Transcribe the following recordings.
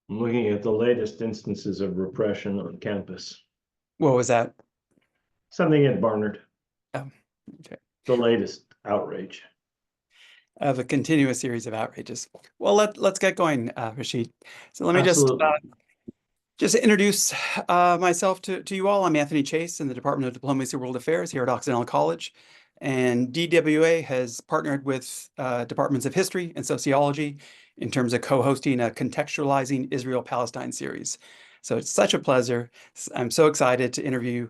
I'm looking at the latest instances of repression on campus. What was that? Something at Barnard, Oh, okay. the latest outrage. Of a continuous series of outrages. Well, let's get going, Rashid. So let me Absolutely. just introduce myself to you all. I'm Anthony Chase in the Department of Diplomacy and World Affairs here at Occidental College. And DWA has partnered with departments of history and sociology in terms of co-hosting a contextualizing Israel-Palestine series. So it's such a pleasure. I'm so excited to interview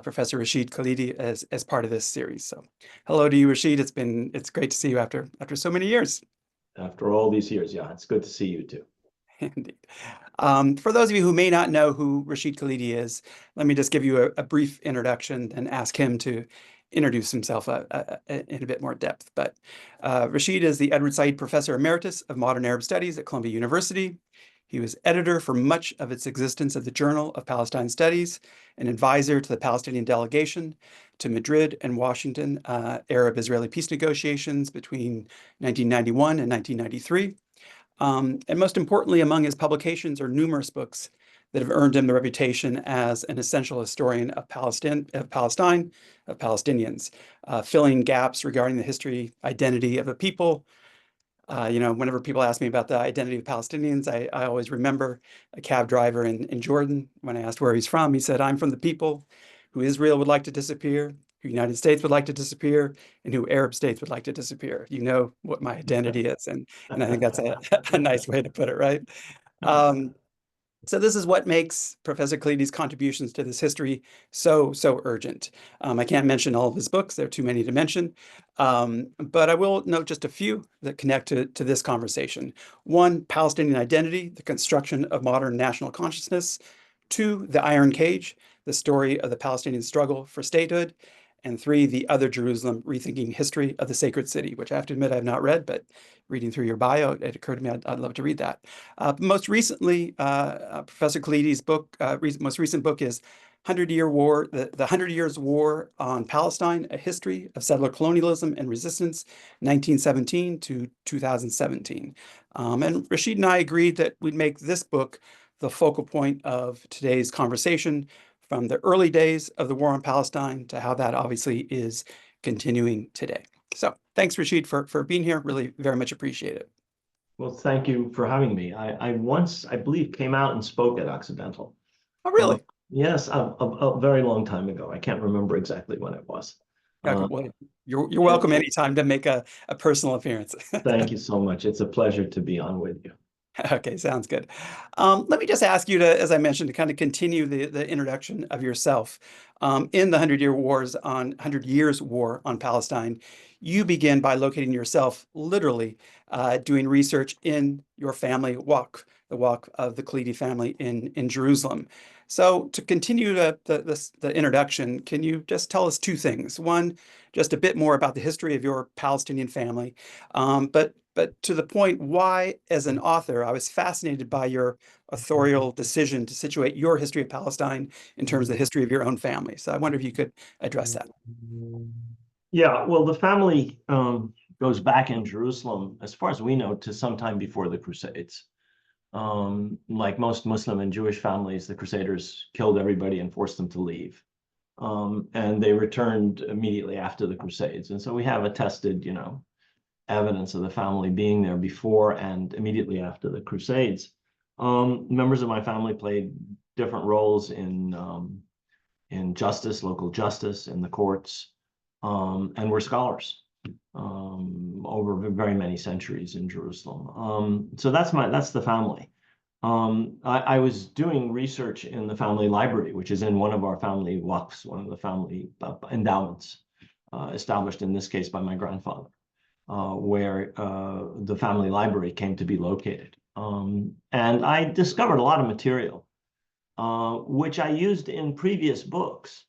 Professor Rashid Khalidi as part of this series. So hello to you, Rashid. It's great to see you after so many years. After all these years, yeah, it's good to see you too. Indeed. For those of you who may not know who Rashid Khalidi is, let me just give you a brief introduction and ask him to introduce himself in a bit more depth. But Rashid is the Edward Said Professor Emeritus of Modern Arab Studies at Columbia University. He was editor for much of its existence of the Journal of Palestine Studies, an advisor to the Palestinian delegation to Madrid and Washington Arab-Israeli peace negotiations between 1991 and 1993. And most importantly, among his publications are numerous books that have earned him the reputation as an essential historian of Palestine, of Palestinians, filling gaps regarding the history, identity of a people. Whenever people ask me about the identity of Palestinians, I always remember a cab driver in Jordan. When I asked where he's from, he said, "I'm from the people who Israel would like to disappear, who United States would like to disappear, and who Arab states would like to disappear." You know what my identity is, and I think that's a nice way to put it, right? Um, so this is what makes Professor Khalidi's contributions to this history so urgent. I can't mention all of his books, there are too many to mention, but I will note just a few that connect to this conversation. One, Palestinian identity, the construction of modern national consciousness. Two, the Iron Cage, the story of the Palestinian struggle for statehood. And three, the Other Jerusalem, rethinking history of the sacred city, which I have to admit I've not read, but reading through your bio, it occurred to me I'd love to read that. Most recently, Professor Khalidi's book, most recent book is 100-Year War, the 100 Years War on Palestine, A History of Settler Colonialism and Resistance, 1917 to 2017. And Rashid and I agreed that we'd make this book the focal point of today's conversation, from the early days of the war on Palestine to how that obviously is continuing today. So thanks, Rashid, for being here. Really very much appreciate it. Well, thank you for having me. I once, I believe, came out and spoke at Occidental. Oh, Uh, really? yes, a very long time ago. I can't remember exactly when it was. Okay, Uh, well, you're and welcome anytime to make a personal appearance. thank you so much. It's a pleasure to be on with you. Okay, sounds good. Let me just ask you to, as I mentioned, to kind of continue the introduction of yourself. In the 100 Years War on Palestine, you begin by locating yourself literally doing research in your family wak, the wak of the Khalidi family in Jerusalem. So to continue the introduction, can you just tell us two things? One, just a bit more about the history of your Palestinian family, but to the point, why, as an author, I was fascinated by your authorial decision to situate your history of Palestine in terms of the history of your own family. So I wonder if you could address that. Yeah, well, the family goes back in Jerusalem, as far as we know, to sometime before the Crusades. Like most Muslim and Jewish families, the Crusaders killed everybody and forced them to leave. And they returned immediately after the Crusades. And so we have attested, evidence of the family being there before and immediately after the Crusades. Members of my family played different roles in justice, local justice, in the courts, and were scholars over very many centuries in Jerusalem. So that's the family. I was doing research in the family library, which is in one of our family waqfs, one of the family endowments, established in this case by my grandfather, where the family library came to be located. And I discovered a lot of material, which I used in previous books,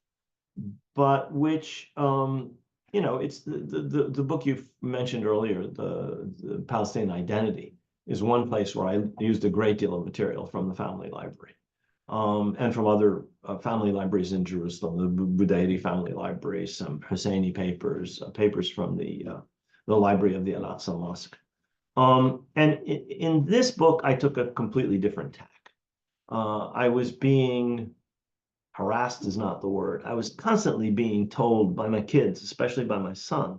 but which, it's the book you mentioned earlier, the Palestinian Identity, is one place where I used a great deal of material from the family library, and from other family libraries in Jerusalem, the Budairi family library, some Husseini papers, papers from the library of the Al-Aqsa Mosque. And in this book, I took a completely different tack. I was being harassed is not the word. I was constantly being told by my kids, especially by my son,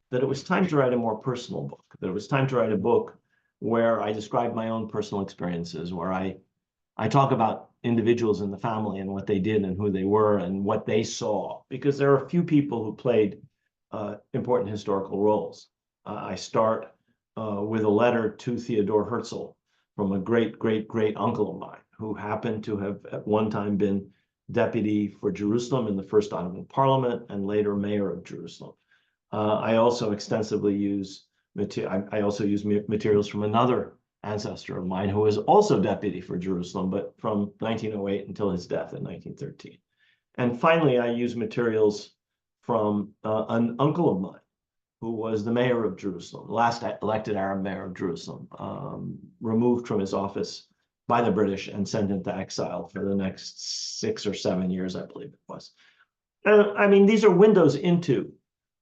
that it was time to write a more personal book, that it was time to write a book where I describe my own personal experiences, where I talk about individuals in the family and what they did and who they were and what they saw, because there are a few people who played important historical roles. I start with a letter to Theodore Herzl from a great, great, great uncle of mine who happened to have at one time been deputy for Jerusalem in the First Ottoman Parliament and later mayor of Jerusalem. I also extensively use materials from another ancestor of mine who was also deputy for Jerusalem, but from 1908 until his death in 1913. And finally, I use materials from an uncle of mine who was the mayor of Jerusalem, last elected Arab mayor of Jerusalem, removed from his office by the British and sent into exile for the next 6 or 7 years, I believe it was. I mean, these are windows into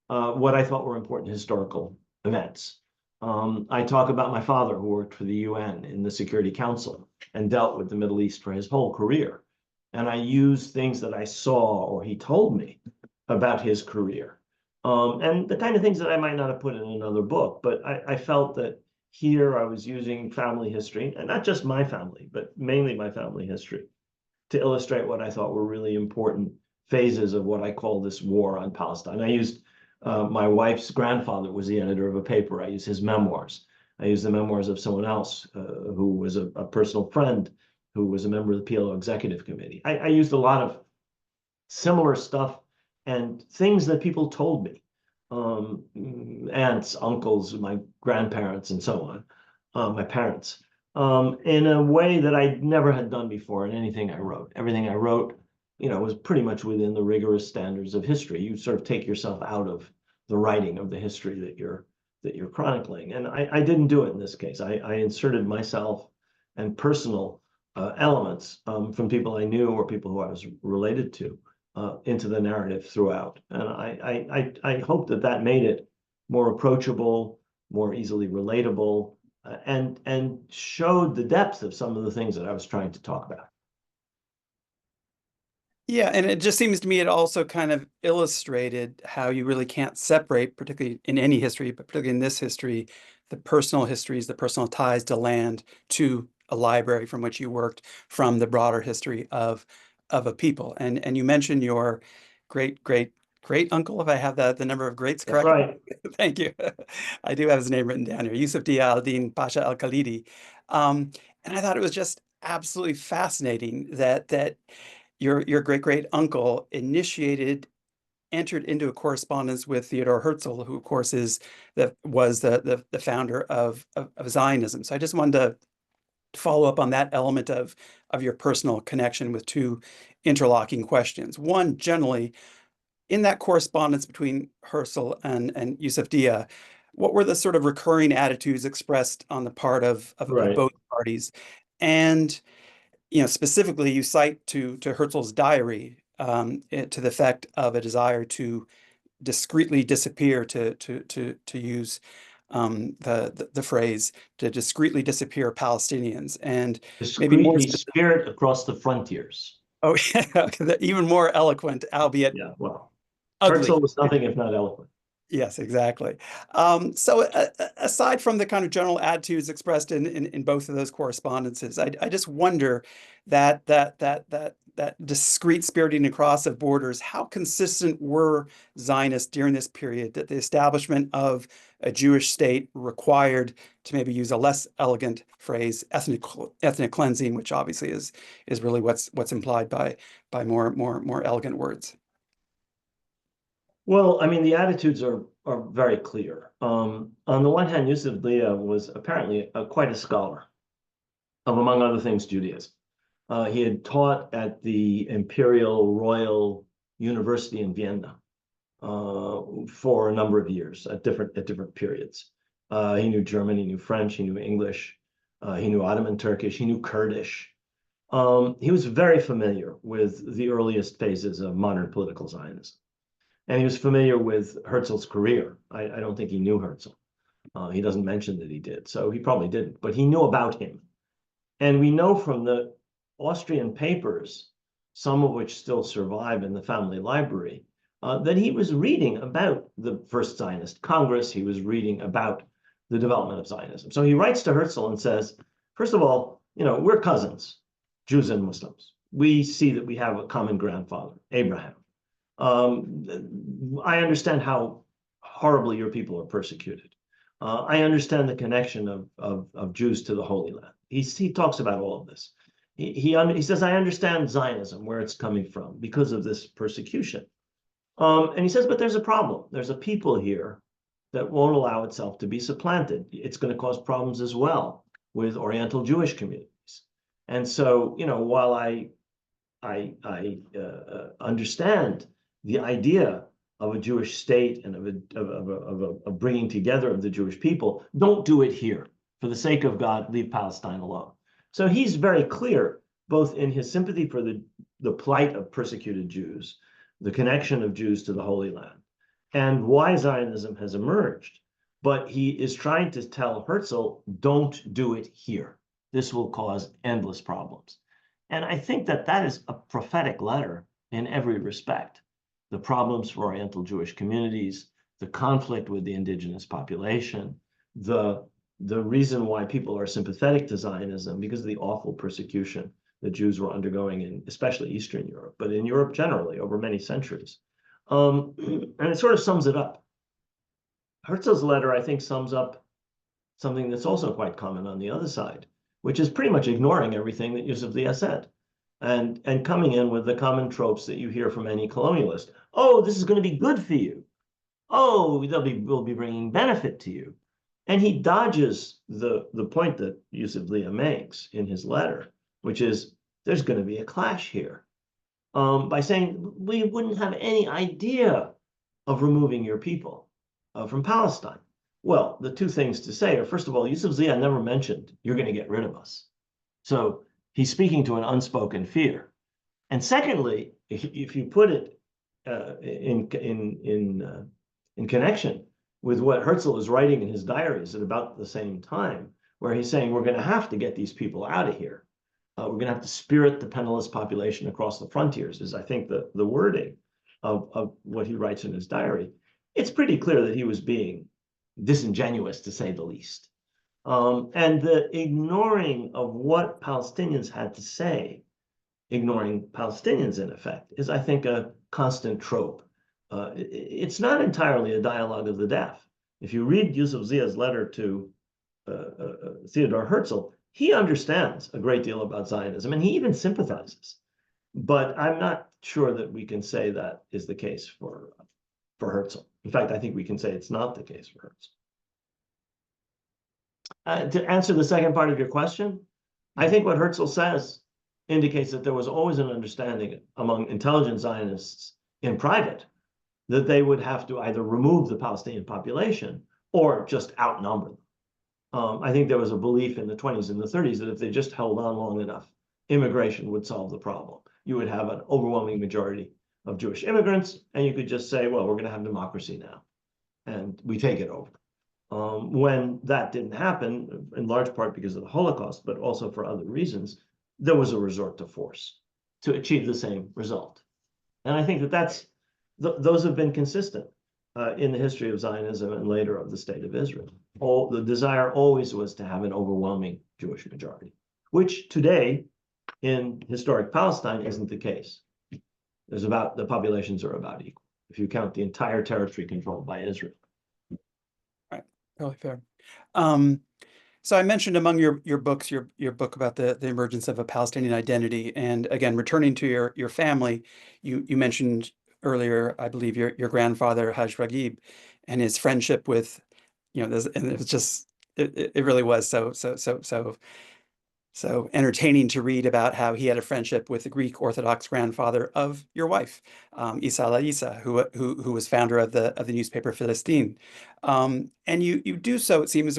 what I thought were important historical events. I talk about my father, who worked for the UN in the Security Council and dealt with the Middle East for his whole career. And I use things that I saw or he told me about his career. And the kind of things that I might not have put in another book, but I felt that here I was using family history, and not just my family, but mainly my family history, to illustrate what I thought were really important phases of what I call this war on Palestine. I used my wife's grandfather was the editor of a paper. I used his memoirs. I used the memoirs of someone else who was a personal friend, who was a member of the PLO executive committee. I used a lot of similar stuff and things that people told me, aunts, uncles, my grandparents, and so on, my parents, in a way that I never had done before in anything I wrote. Everything I wrote, was pretty much within the rigorous standards of history. You sort of take yourself out of the writing of the history that you're chronicling. And I didn't do it in this case. I inserted myself and personal elements from people I knew or people who I was related to into the narrative throughout. And I hope that made it more approachable, more easily relatable, and showed the depth of some of the things that I was trying to talk about. Yeah, and it just seems to me it also kind of illustrated how you really can't separate, particularly in any history, but particularly in this history, the personal histories, the personal ties to land, to a library from which you worked, from the broader history of a people. And you mentioned your great great great uncle, if I have the number of greats That's correct. right. Thank you. I do have his name written down here, Yusuf Dia al-Din Pasha al-Khalidi. And I thought it was just absolutely fascinating that your great great uncle entered into a correspondence with Theodore Herzl, who of course was the founder of Zionism. So I just wanted to follow up on that element of your personal connection with two interlocking questions. One, generally, in that correspondence between Herzl and Yusuf Dia, what were the sort of recurring attitudes expressed on the part of Right. both parties? And specifically, you cite to Herzl's diary to the effect of a desire to discreetly disappear, to use the phrase, to discreetly disappear Palestinians, and maybe more Discreetly spirit across the frontiers. oh, yeah, even more eloquent, albeit Yeah, well, ugly. Herzl was nothing if not eloquent. Yes, exactly. So aside from the kind of general attitudes expressed in both of those correspondences, I just wonder that discrete spiriting across of borders, how consistent were Zionists during this period that the establishment of a Jewish state required, to maybe use a less elegant phrase, ethnic cleansing, which obviously is really what's implied by more elegant words. Well, I mean, the attitudes are very clear. On the one hand, Yusuf Dia was apparently quite a scholar of, among other things, Judaism. He had taught at the Imperial Royal University in Vienna for a number of years at different periods. He knew German, he knew French, he knew English, he knew Ottoman Turkish, he knew Kurdish. He was very familiar with the earliest phases of modern political Zionism. And he was familiar with Herzl's career. I don't think he knew Herzl. He doesn't mention that he did, so he probably didn't, but he knew about him. And we know from the Austrian papers, some of which still survive in the family library, that he was reading about the first Zionist Congress. He was reading about the development of Zionism. So he writes to Herzl and says, first of all, we're cousins, Jews and Muslims. We see that we have a common grandfather, Abraham. I understand how horribly your people are persecuted. I understand the connection of Jews to the Holy Land. He talks about all of this. He says, I understand Zionism, where it's coming from, because of this persecution. And he says, but there's a problem. There's a people here that won't allow itself to be supplanted. It's going to cause problems as well with Oriental Jewish communities. And so, while I understand the idea of a Jewish state and of a bringing together of the Jewish people, don't do it here. For the sake of God, leave Palestine alone. So he's very clear, both in his sympathy for the plight of persecuted Jews, the connection of Jews to the Holy Land, and why Zionism has emerged. But he is trying to tell Herzl, don't do it here. This will cause endless problems. And I think that is a prophetic letter in every respect. The problems for Oriental Jewish communities, the conflict with the indigenous population, the reason why people are sympathetic to Zionism because of the awful persecution that Jews were undergoing in especially Eastern Europe, but in Europe generally over many centuries. And it sort of sums it up. Herzl's letter, I think, sums up something that's also quite common on the other side, which is pretty much ignoring everything that Yusuf Zia said and coming in with the common tropes that you hear from any colonialist. Oh, this is going to be good for you. Oh, we'll be bringing benefit to you. And he dodges the point that Yusuf Zia makes in his letter, which is there's going to be a clash here, by saying we wouldn't have any idea of removing your people from Palestine. Well, the two things to say are, first of all, Yusuf Zia never mentioned you're going to get rid of us. So he's speaking to an unspoken fear. And secondly, if you put it in connection with what Herzl is writing in his diaries at about the same time, where he's saying we're going to have to get these people out of here. We're going to have to spirit the penniless population across the frontiers, is I think the wording of what he writes in his diary. It's pretty clear that he was being disingenuous, to say the least. And the ignoring of what Palestinians had to say, ignoring Palestinians in effect, is, I think, a constant trope. It's not entirely a dialogue of the deaf. If you read Yusuf Zia's letter to Theodor Herzl, he understands a great deal about Zionism, and he even sympathizes. But I'm not sure that we can say that is the case for Herzl. In fact, I think we can say it's not the case for Herzl. To answer the second part of your question, I think what Herzl says indicates that there was always an understanding among intelligent Zionists in private that they would have to either remove the Palestinian population or just outnumber them. I think there was a belief in the 20s and the 30s that if they just held on long enough, immigration would solve the problem. You would have an overwhelming majority of Jewish immigrants, and you could just say, well, we're going to have democracy now, and we take it over. When that didn't happen, in large part because of the Holocaust, but also for other reasons, there was a resort to force to achieve the same result. And I think that those have been consistent in the history of Zionism and later of the State of Israel. The desire always was to have an overwhelming Jewish majority, which today in historic Palestine isn't the case. The populations are about equal, if you count the entire territory controlled by Israel. Right, totally fair. So I mentioned among your books, your book about the emergence of a Palestinian identity, and again, returning to your family, you mentioned earlier, I believe your grandfather Haj Ragib, and his friendship with, and it was just it really was so entertaining to read about how he had a friendship with the Greek Orthodox grandfather of your wife, Isa Isa, who was founder of the newspaper Palestine. And you do so, it seems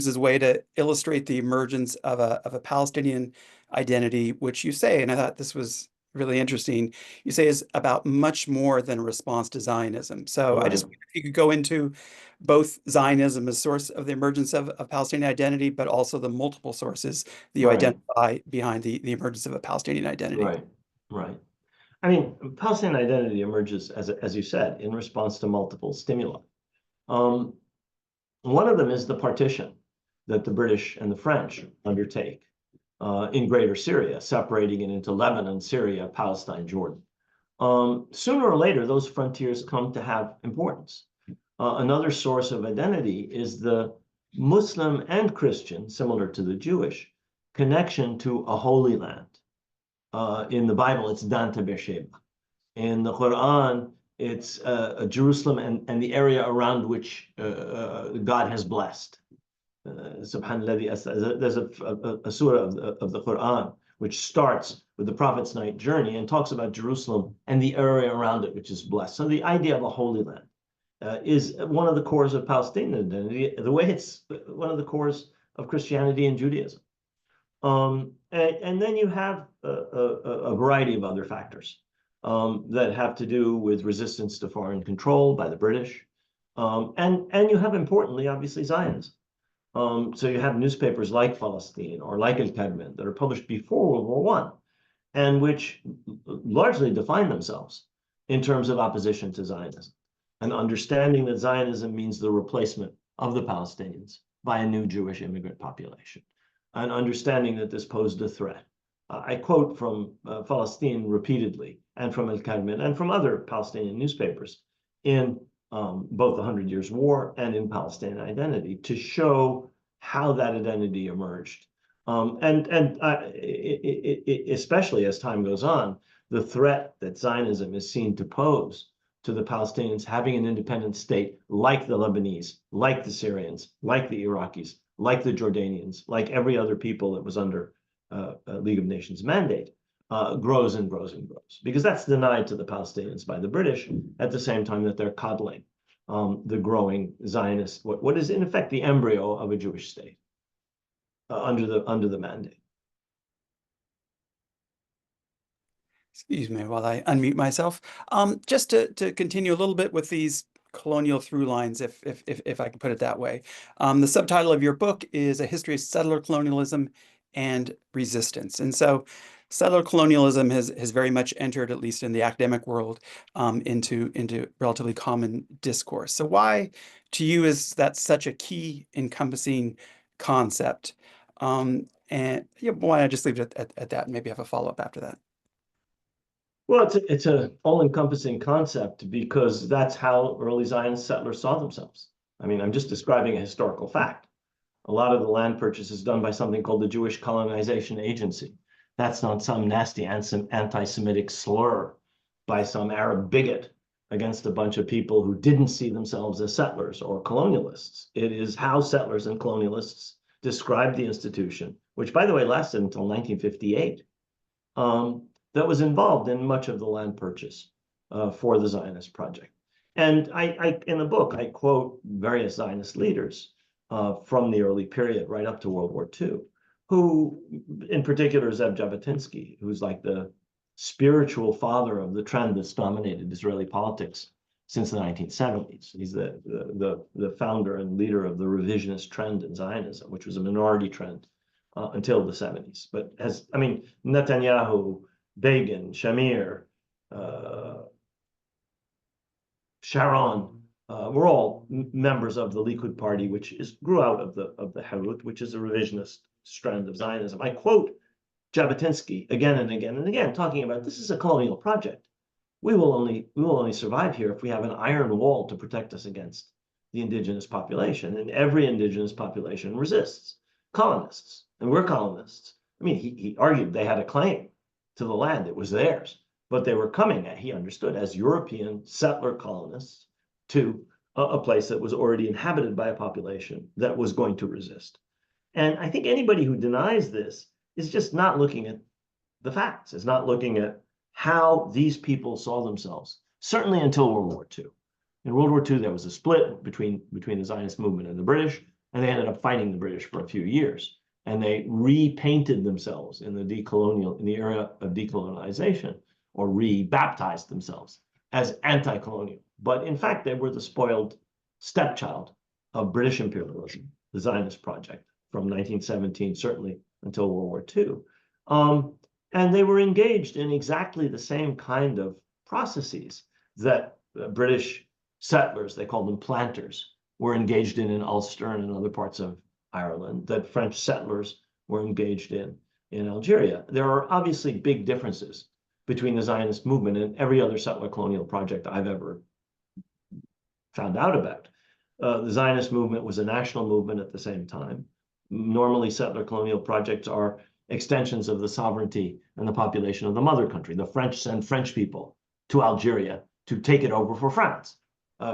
as a way to illustrate the emergence of a Palestinian identity, which you say, and I thought this was really interesting, you say is about much more than a response to Zionism. So I just Right, wonder if you could go into both Zionism as source of the emergence of Palestinian identity, but also the multiple sources that you right, identify behind the emergence of a Palestinian identity. right, right. I mean, Palestinian identity emerges, as you said, in response to multiple stimuli. Um, One of them is the partition that the British and the French undertake in Greater Syria, separating it into Lebanon, Syria, Palestine, Jordan. Sooner or later, those frontiers come to have importance. Another source of identity is the Muslim and Christian, similar to the Jewish, connection to a holy land. In the Bible, it's Dan Beersheba. In the Quran, it's Jerusalem and the area around which God has blessed. Subhanallah, there's a surah of the Quran which starts with the Prophet's night journey and talks about Jerusalem and the area around it, which is blessed. So the idea of a holy land is one of the cores of Palestinian identity, the way it's one of the cores of Christianity and Judaism. And then you have a variety of other factors that have to do with resistance to foreign control by the British. And you have, importantly, obviously, Zionism. So you have newspapers like Palestine or like El-Kadmin that are published before World War I and which largely define themselves in terms of opposition to Zionism and understanding that Zionism means the replacement of the Palestinians by a new Jewish immigrant population, and understanding that this posed a threat. I quote from Palestine repeatedly, and from El-Kadmin, and from other Palestinian newspapers in both the 100 Years' War and in Palestinian identity to show how that identity emerged. Especially as time goes on, the threat that Zionism is seen to pose to the Palestinians having an independent state like the Lebanese, like the Syrians, like the Iraqis, like the Jordanians, like every other people that was under League of Nations mandate, grows and grows and grows, because that's denied to the Palestinians by the British at the same time that they're coddling the growing Zionist, what is in effect the embryo of a Jewish state under the mandate. Excuse me while I unmute myself. Just to continue a little bit with these colonial through lines, if I can put it that way. The subtitle of your book is A History of Settler Colonialism and Resistance. And so settler colonialism has very much entered, at least in the academic world, into relatively common discourse. So why, to you, is that such a key encompassing concept? And yeah, why don't I just leave it at that and maybe have a follow-up after that? Well, it's an all-encompassing concept because that's how early Zionist settlers saw themselves. I mean, I'm just describing a historical fact. A lot of the land purchase is done by something called the Jewish Colonization Agency. That's not some nasty anti-Semitic slur by some Arab bigot against a bunch of people who didn't see themselves as settlers or colonialists. It is how settlers and colonialists described the institution, which, by the way, lasted until 1958. That was involved in much of the land purchase for the Zionist project. And in the book, I quote various Zionist leaders from the early period right up to World War II, who, in particular, Zev Jabotinsky, who's like the spiritual father of the trend that's dominated Israeli politics since the 1970s. He's the founder and leader of the revisionist trend in Zionism, which was a minority trend until the 70s. But Netanyahu, Begin, Shamir, Sharon, were all members of the Likud party, which grew out of the Herut, which is a revisionist strand of Zionism. I quote Jabotinsky again and again and again, talking about this is a colonial project. We will only survive here if we have an iron wall to protect us against the indigenous population, and every indigenous population resists colonists, and we're colonists. I mean, he argued they had a claim to the land, it was theirs, but they were coming, he understood, as European settler colonists to a place that was already inhabited by a population that was going to resist. And I think anybody who denies this is just not looking at the facts, is not looking at how these people saw themselves, certainly until World War II. In World War II, there was a split between the Zionist movement and the British, and they ended up fighting the British for a few years. And they repainted themselves in the era of decolonization or re-baptized themselves as anti-colonial. But in fact, they were the spoiled stepchild of British imperialism, the Zionist project from 1917, certainly until World War II. And they were engaged in exactly the same kind of processes that British settlers, they called them planters, were engaged in Ulster and in other parts of Ireland, that French settlers were engaged in Algeria. There are obviously big differences between the Zionist movement and every other settler colonial project I've ever found out about. The Zionist movement was a national movement at the same time. Normally, settler colonial projects are extensions of the sovereignty and the population of the mother country. The French send French people to Algeria to take it over for France.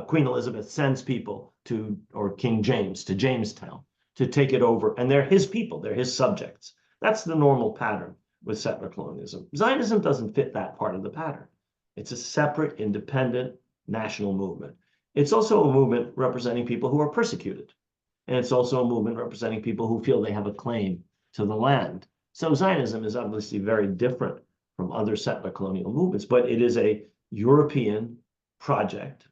Queen Elizabeth sends people to, or King James, to Jamestown to take it over. And they're his people, they're his subjects. That's the normal pattern with settler colonialism. Zionism doesn't fit that part of the pattern. It's a separate, independent national movement. It's also a movement representing people who are persecuted. And it's also a movement representing people who feel they have a claim to the land. So Zionism is obviously very different from other settler colonial movements, but it is a European project,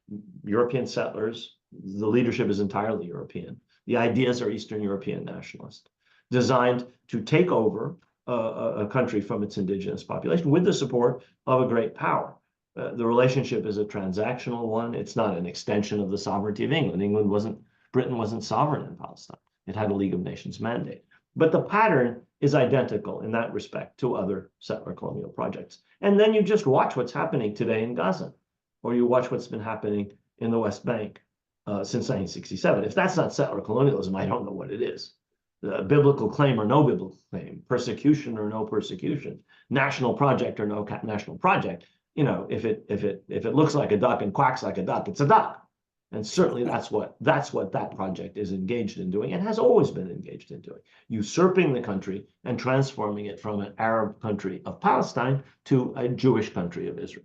European settlers. The leadership is entirely European. The ideas are Eastern European nationalist, designed to take over a country from its indigenous population with the support of a great power. The relationship is a transactional one. It's not an extension of the sovereignty of England. Britain wasn't sovereign in Palestine. It had a League of Nations mandate. But the pattern is identical in that respect to other settler colonial projects. And then you just watch what's happening today in Gaza, or you watch what's been happening in the West Bank since 1967. If that's not settler colonialism, I don't know what it is. Biblical claim or no biblical claim, persecution or no persecution, national project or no national project. You know, if it looks like a duck and quacks like a duck, it's a duck. And certainly that's what that project is engaged in doing and has always been engaged in doing, usurping the country and transforming it from an Arab country of Palestine to a Jewish country of Israel.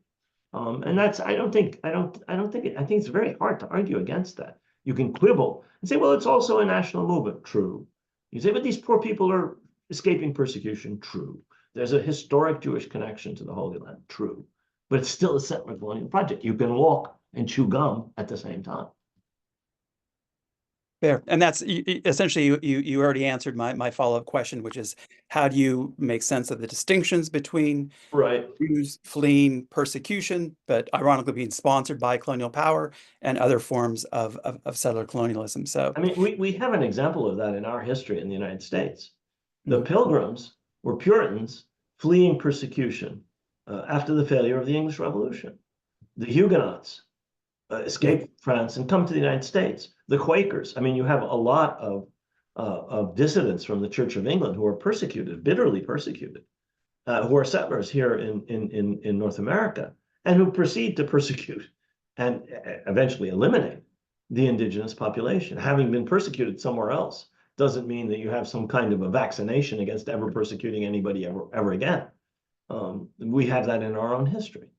And that's, I think it's very hard to argue against that. You can quibble and say, well, it's also a national movement. True. You say, but these poor people are escaping persecution. True. There's a historic Jewish connection to the Holy Land. True. But it's still a settler colonial project. You can walk and chew gum at the same time. Fair. And that's essentially, you already answered my follow-up question, which is, how do you make sense of the distinctions between Jews fleeing persecution, but ironically being sponsored by colonial power, and other forms of settler colonialism? So, I mean, we have an example of that in our history in the United States. The Pilgrims were Puritans fleeing persecution after the failure of the English Revolution. The Huguenots escape France and come to the United States. The Quakers, I mean, you have a lot of dissidents from the Church of England who are persecuted, bitterly persecuted, who are settlers here in North America, and who proceed to persecute and eventually eliminate the indigenous population. Having been persecuted somewhere else doesn't mean that you have some kind of a vaccination against ever persecuting anybody ever again. We have that in our own history.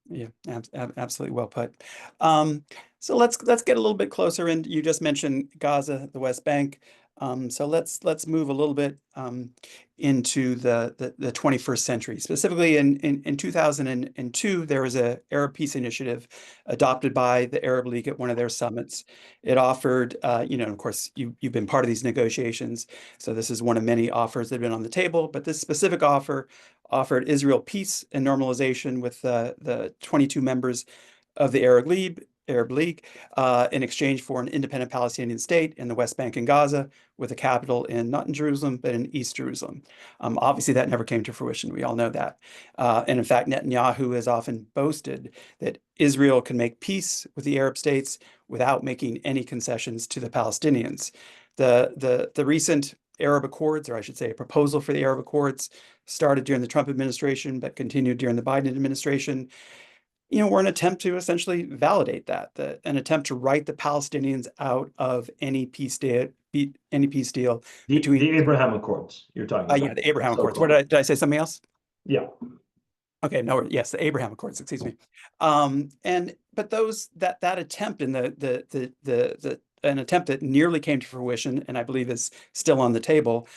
Yeah, absolutely well put. So let's get a little bit closer. And you just mentioned Gaza, the West Bank. So let's move a little bit into the 21st century. Specifically, in 2002, there was an Arab Peace Initiative adopted by the Arab League at one of their summits. It offered, of course, you've been part of these negotiations, so this is one of many offers that have been on the table. But this specific offer offered Israel peace and normalization with the 22 members of the Arab League in exchange for an independent Palestinian state in the West Bank and Gaza, with a capital not in Jerusalem, but in East Jerusalem. Obviously, that never came to fruition. We all know that. And in fact, Netanyahu has often boasted that Israel can make peace with the Arab states without making any concessions to the Palestinians. The recent Arab Accords, or I should say a proposal for the Arab Accords, started during the Trump administration, but continued during the Biden administration, were an attempt to essentially validate that, an attempt to write the Palestinians out of any peace deal between the Abraham Accords you're talking about. Yeah, the Abraham Accords. What did I say? Something else? Yeah. Okay, no, yes, the Abraham Accords. Excuse me. But that attempt and the an attempt that nearly came to fruition, and I believe is still on the table,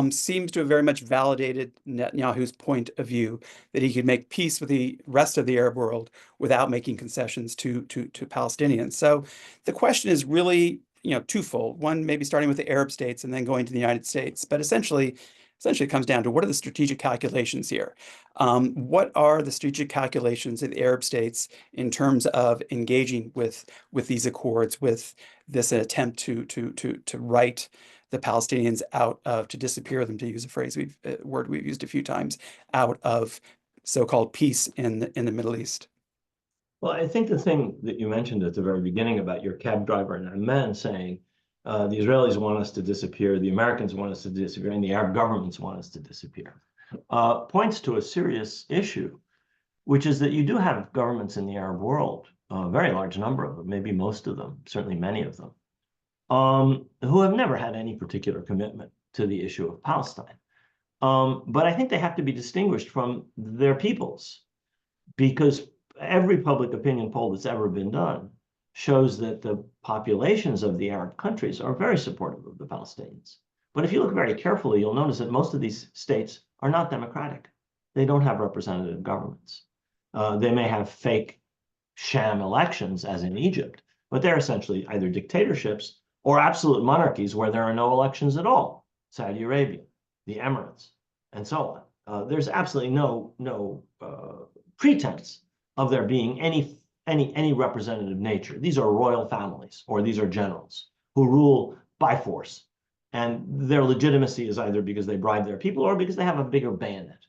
seems to have very much validated Netanyahu's point of view that he could make peace with the rest of the Arab world without making concessions to Palestinians. So the question is really, twofold. One, maybe starting with the Arab states and then going to the United States. But essentially it comes down to, what are the strategic calculations here? What are the strategic calculations of the Arab states in terms of engaging with these accords, with this attempt to write the Palestinians out of, to disappear them, to use a word we've used a few times, out of so-called peace in the Middle East? Well, I think the thing that you mentioned at the very beginning about your cab driver and Amman saying, the Israelis want us to disappear, the Americans want us to disappear, and the Arab governments want us to disappear, points to a serious issue, which is that you do have governments in the Arab world, a very large number of them, maybe most of them, certainly many of them, who have never had any particular commitment to the issue of Palestine. But I think they have to be distinguished from their peoples, because every public opinion poll that's ever been done shows that the populations of the Arab countries are very supportive of the Palestinians. But if you look very carefully, you'll notice that most of these states are not democratic. They don't have representative governments. They may have fake sham elections, as in Egypt, but they're essentially either dictatorships or absolute monarchies where there are no elections at all. Saudi Arabia, the Emirates, and so on. There's absolutely no pretense of there being any representative nature. These are royal families, or these are generals who rule by force. And their legitimacy is either because they bribe their people or because they have a bigger bayonet.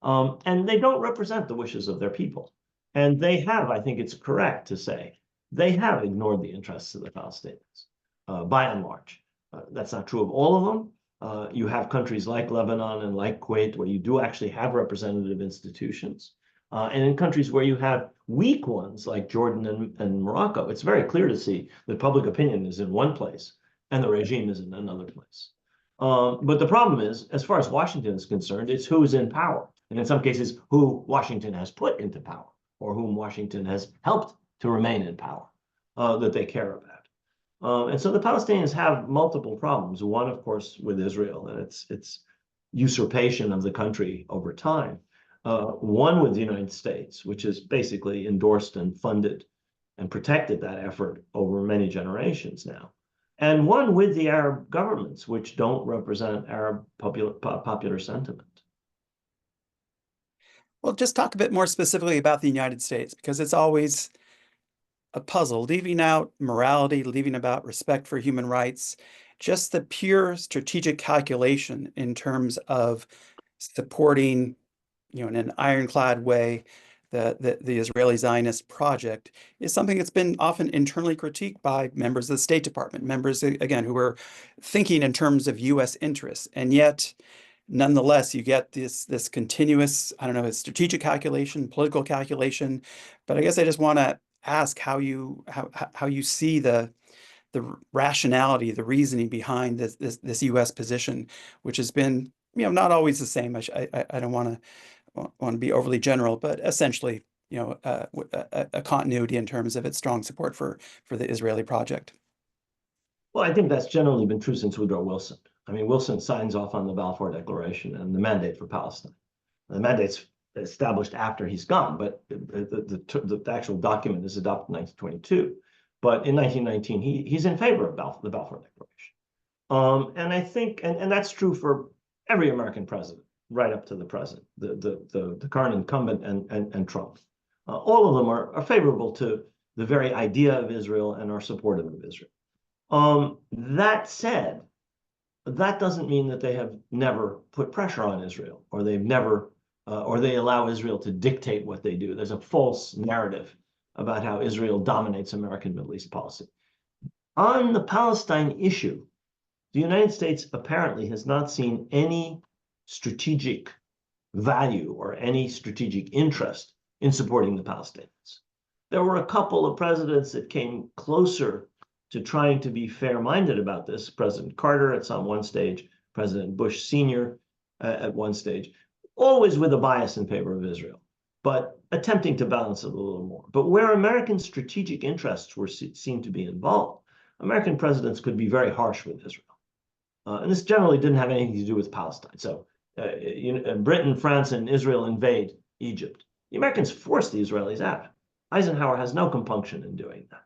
And they don't represent the wishes of their people. And they have, I think it's correct to say, they have ignored the interests of the Palestinians, by and large. That's not true of all of them. You have countries like Lebanon and like Kuwait where you do actually have representative institutions. And in countries where you have weak ones like Jordan and Morocco, it's very clear to see that public opinion is in one place and the regime is in another place. But the problem is, as far as Washington is concerned, it's who's in power. And in some cases, who Washington has put into power or whom Washington has helped to remain in power that they care about. And so the Palestinians have multiple problems. One, of course, with Israel and its usurpation of the country over time. One with the United States, which has basically endorsed and funded and protected that effort over many generations now. And one with the Arab governments, which don't represent Arab popular sentiment. Well, just talk a bit more specifically about the United States, because it's always a puzzle, leaving out morality, leaving about respect for human rights, just the pure strategic calculation in terms of supporting, in an ironclad way, the Israeli Zionist project is something that's been often internally critiqued by members of the State Department, members, again, who are thinking in terms of U.S. interests. And yet, nonetheless, you get this continuous, I don't know, strategic calculation, political calculation. But I guess I just want to ask how you see the rationality, the reasoning behind this U.S. position, which has been, not always the same. I don't want to be overly general, but essentially, a continuity in terms of its strong support for the Israeli project. Well, I think that's generally been true since Woodrow Wilson. I mean, Wilson signs off on the Balfour Declaration and the mandate for Palestine. The mandate's established after he's gone, but the actual document is adopted in 1922. But in 1919, he's in favor of the Balfour Declaration. And I think, and that's true for every American president, right up to the present, the current incumbent and Trump. All of them are favorable to the very idea of Israel and are supportive of Israel. That said, that doesn't mean that they have never put pressure on Israel, or they've never, or they allow Israel to dictate what they do. There's a false narrative about how Israel dominates American Middle East policy. On the Palestine issue, the United States apparently has not seen any strategic value or any strategic interest in supporting the Palestinians. There were a couple of presidents that came closer to trying to be fair-minded about this. President Carter at one stage, President Bush Sr. At one stage, always with a bias in favor of Israel, but attempting to balance it a little more. But where American strategic interests were seen to be involved, American presidents could be very harsh with Israel. And this generally didn't have anything to do with Palestine. So Britain, France, and Israel invade Egypt. The Americans forced the Israelis out. Eisenhower has no compunction in doing that.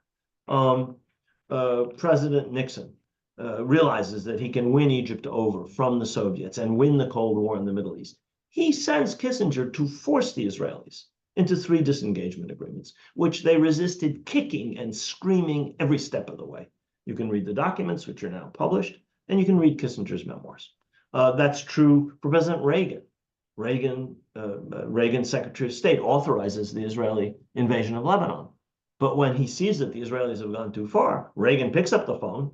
President Nixon realizes that he can win Egypt over from the Soviets and win the Cold War in the Middle East. He sends Kissinger to force the Israelis into 3 disengagement agreements, which they resisted kicking and screaming every step of the way. You can read the documents, which are now published, and you can read Kissinger's memoirs. That's true for President Reagan. Reagan's Secretary of State authorizes the Israeli invasion of Lebanon. But when he sees that the Israelis have gone too far, Reagan picks up the phone,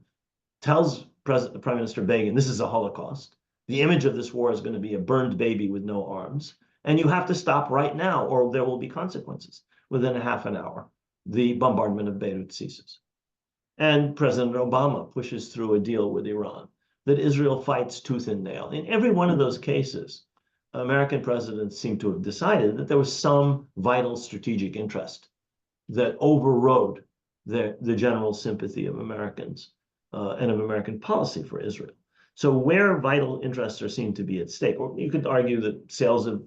tells Prime Minister Begin, this is a Holocaust. The image of this war is going to be a burned baby with no arms. And you have to stop right now, or there will be consequences. Within a half an hour, the bombardment of Beirut ceases. And President Obama pushes through a deal with Iran that Israel fights tooth and nail. In every one of those cases, American presidents seem to have decided that there was some vital strategic interest that overrode the general sympathy of Americans and of American policy for Israel. So where vital interests are seen to be at stake, or you could argue that sales of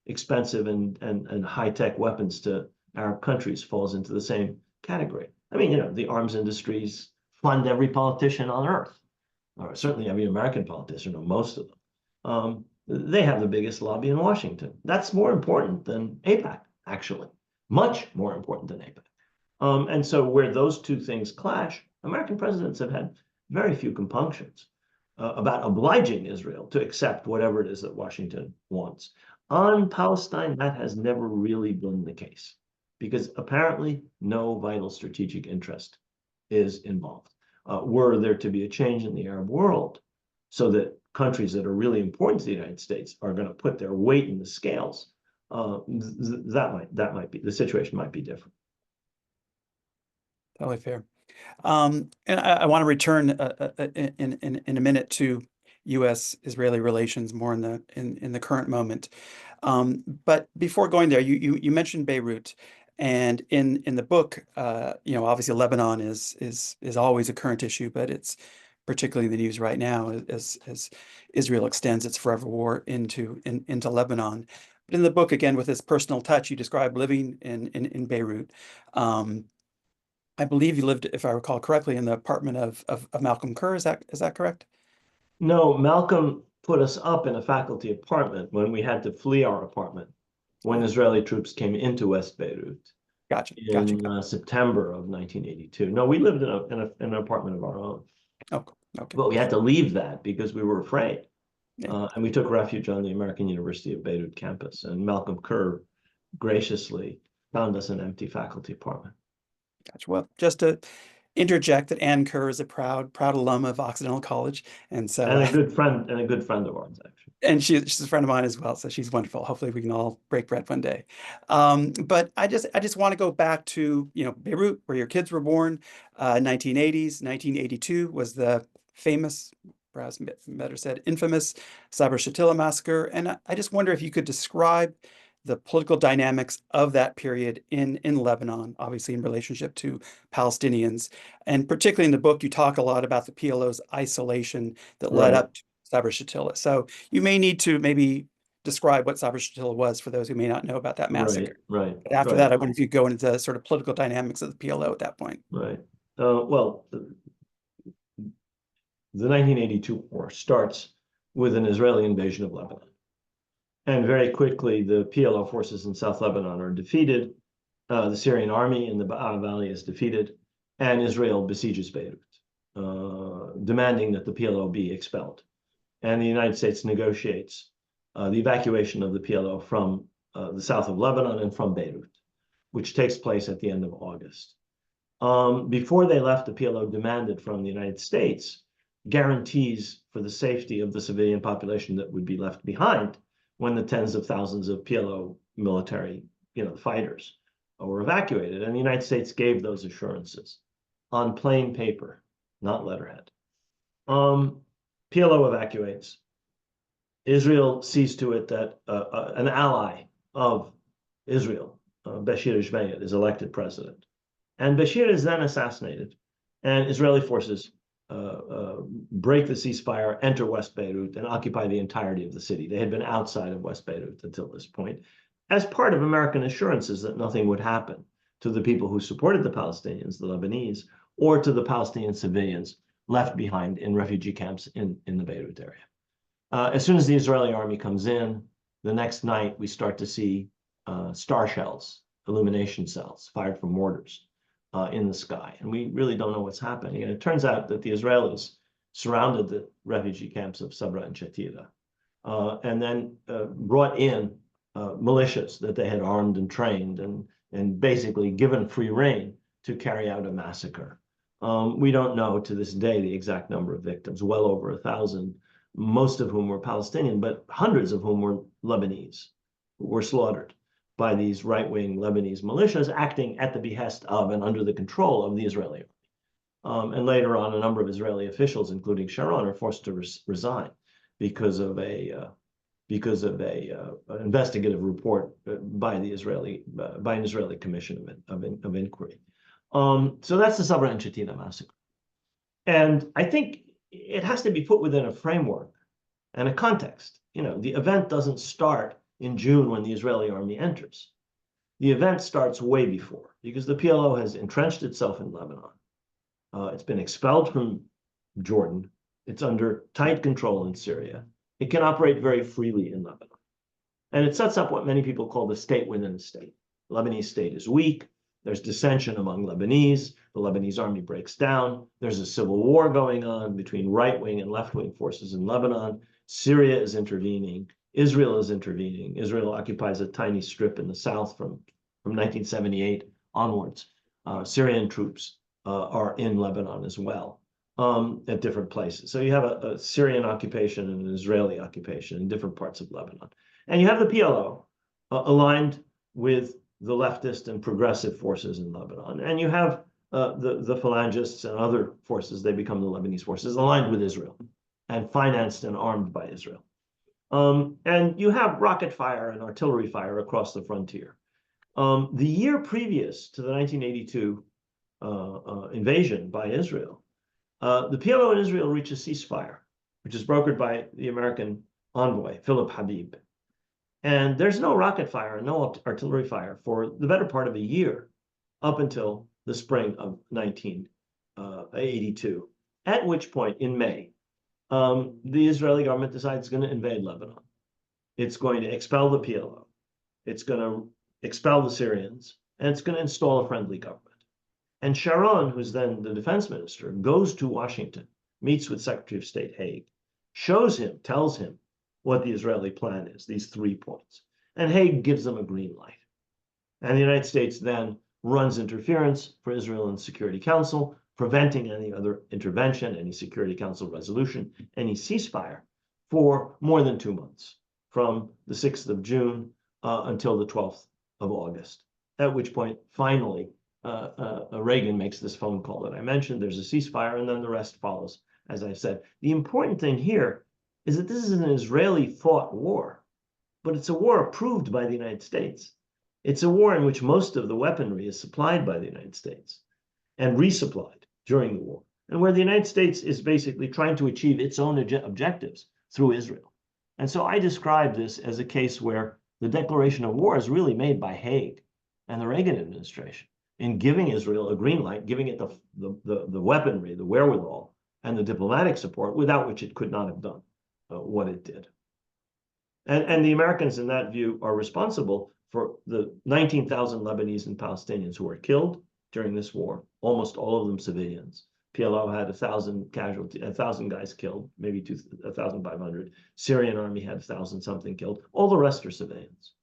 expensive and high-tech weapons to Arab countries falls into the same category. I mean, the arms industries fund every politician on earth, or certainly every American politician, or most of them. They have the biggest lobby in Washington. That's more important than AIPAC, actually, much more important than AIPAC. And so where those two things clash, American presidents have had very few compunctions about obliging Israel to accept whatever it is that Washington wants. On Palestine, that has never really been the case, because apparently no vital strategic interest is involved. Were there to be a change in the Arab world so that countries that are really important to the United States are going to put their weight in the scales, that might be, the situation might be different. Totally fair. And I want to return in a minute to U.S.-Israeli relations more in the current moment. But before going there, you mentioned Beirut, and in the book, obviously Lebanon is always a current issue, but it's particularly in the news right now as Israel extends its forever war into Lebanon. But in the book, again, with this personal touch, you describe living in Beirut. I believe you lived, if I recall correctly, in the apartment of Malcolm Kerr. Is that correct? No, Malcolm put us up in a faculty apartment when we had to flee our apartment when Israeli troops came into West Beirut. Gotcha. In September of 1982. No, we lived in an apartment of our own. Oh, okay. But we had to leave that because we were afraid. Yeah. And we took refuge on the American University of Beirut campus. And Malcolm Kerr graciously found us an empty faculty apartment. Gotcha. Well, just to interject that Ann Kerr is a proud alum of Occidental College, and so a good friend of ours, actually. And she's a friend of mine as well, so she's wonderful. Hopefully, we can all break bread one day. But I just want to go back to Beirut, where your kids were born, 1980s. 1982 was the famous, perhaps better said, infamous Sabra Shatila massacre, and I just wonder if you could describe the political dynamics of that period in Lebanon, obviously in relationship to Palestinians. And particularly in the book, you talk a lot about the PLO's isolation that led up to Sabra Shatila. So you may need to maybe describe what Sabra Shatila was for those who may not know about that massacre. Right. But after that, I wonder if you go into the sort of political dynamics of the PLO at that point. Right. Well, the 1982 war starts with an Israeli invasion of Lebanon. And very quickly, the PLO forces in South Lebanon are defeated. The Syrian army in the Be'ah Valley is defeated, and Israel besieges Beirut, demanding that the PLO be expelled. And the United States negotiates the evacuation of the PLO from the south of Lebanon and from Beirut, which takes place at the end of August. Before they left, the PLO demanded from the United States guarantees for the safety of the civilian population that would be left behind when the tens of thousands of PLO military, fighters were evacuated. And the United States gave those assurances on plain paper, not letterhead. PLO evacuates. Israel sees to it that an ally of Israel, Bashir Gemayel, is elected president. And Bashir is then assassinated And Israeli forces break the ceasefire, enter West Beirut, and occupy the entirety of the city. They had been outside of West Beirut until this point, as part of American assurances that nothing would happen to the people who supported the Palestinians, the Lebanese, or to the Palestinian civilians left behind in refugee camps in the Beirut area. As soon as the Israeli army comes in, the next night we start to see star shells, illumination cells fired from mortars in the sky. And we really don't know what's happening. And it turns out that the Israelis surrounded the refugee camps of Sabra and Shatila, and then brought in militias that they had armed and trained and basically given free rein to carry out a massacre. We don't know to this day the exact number of victims, well over 1,000, most of whom were Palestinian, but hundreds of whom were Lebanese, who were slaughtered by these right-wing Lebanese militias acting at the behest of and under the control of the Israeli army. And later on, a number of Israeli officials, including Sharon, are forced to resign because of an investigative report by an Israeli commission of inquiry. So that's the Sabra and Shatila massacre. And I think it has to be put within a framework and a context. You know, the event doesn't start in June when the Israeli army enters. The event starts way before, because the PLO has entrenched itself in Lebanon. It's been expelled from Jordan. It's under tight control in Syria. It can operate very freely in Lebanon. And it sets up what many people call the state within a state. The Lebanese state is weak. There's dissension among Lebanese. The Lebanese army breaks down. There's a civil war going on between right-wing and left-wing forces in Lebanon. Syria is intervening. Israel is intervening. Israel occupies a tiny strip in the south from 1978 onwards. Syrian troops are in Lebanon as well, at different places. So you have a Syrian occupation and an Israeli occupation in different parts of Lebanon. And you have the PLO aligned with the leftist and progressive forces in Lebanon. And you have the phalangists and other forces, they become the Lebanese forces, aligned with Israel and financed and armed by Israel. And you have rocket fire and artillery fire across the frontier. The year previous to the 1982 invasion by Israel, the PLO and Israel reach a ceasefire, which is brokered by the American envoy, Philip Habib. And there's no rocket fire and no artillery fire for the better part of a year, up until the spring of 1982, at which point, in May, the Israeli government decides it's going to invade Lebanon. It's going to expel the PLO. It's going to expel the Syrians, and it's going to install a friendly government. And Sharon, who's then the defense minister, goes to Washington, meets with Secretary of State Haig, tells him what the Israeli plan is, these 3 points. And Haig gives them a green light. And the United States then runs interference for Israel in the Security Council, preventing any other intervention, any Security Council resolution, any ceasefire for more than 2 months, from the 6th of June until the 12th of August, at which point, finally, Reagan makes this phone call that I mentioned. There's a ceasefire, and then the rest follows, as I said. The important thing here is that this is an Israeli-fought war, but it's a war approved by the United States. It's a war in which most of the weaponry is supplied by the United States and resupplied during the war, and where the United States is basically trying to achieve its own objectives through Israel. And so I describe this as a case where the declaration of war is really made by Haig and the Reagan administration in giving Israel a green light, giving it the weaponry, the wherewithal, and the diplomatic support, without which it could not have done what it did. And the Americans, in that view, are responsible for the 19,000 Lebanese and Palestinians who were killed during this war, almost all of them civilians. PLO had 1,000 casualties, 1,000 guys killed, maybe 1,500. Syrian army had 1,000 something killed. All the rest are civilians.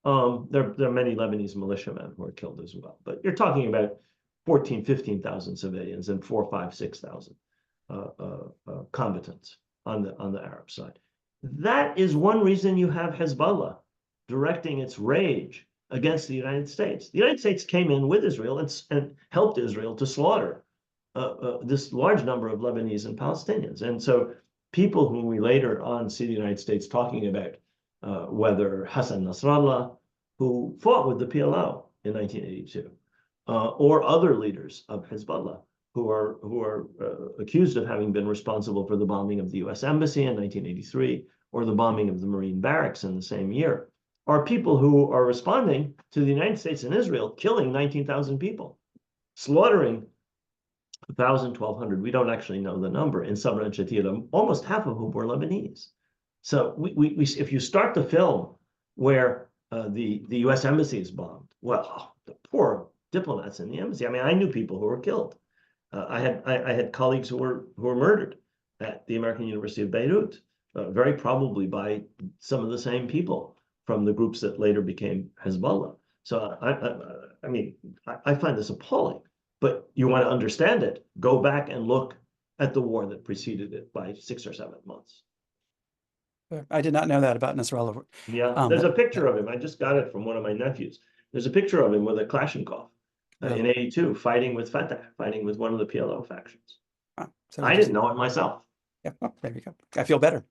There are many Lebanese militiamen who are killed as well. But you're talking about 14,000, 15,000 civilians and 4,000, 5,000, 6,000 combatants on the Arab side. That is one reason you have Hezbollah directing its rage against the United States. The United States came in with Israel and helped Israel to slaughter this large number of Lebanese and Palestinians. And so people whom we later on see the United States talking about, whether Hassan Nasrallah, who fought with the PLO in 1982, or other leaders of Hezbollah, who are accused of having been responsible for the bombing of the U.S. Embassy in 1983 or the bombing of the Marine barracks in the same year, are people who are responding to the United States and Israel killing 19,000 people, slaughtering 1,000, 1,200. We don't actually know the number in Sabra and Shatila, almost half of whom were Lebanese. So if you start the film where the U.S. Embassy is bombed, well, the poor diplomats in the embassy. I mean, I knew people who were killed. I had colleagues who were murdered at the American University of Beirut, very probably by some of the same people from the groups that later became Hezbollah. So I mean, I find this appalling. But you want to understand it, go back and look at the war that preceded it by 6 or 7 months. I did not know that about Nasrallah. Yeah, there's a picture of him. I just got it from one of my nephews. There's a picture of him with a Kalashnikov in 82, fighting with Fatah, fighting with one of the PLO factions. So I didn't know it myself. Yeah, well, there you go. I feel better.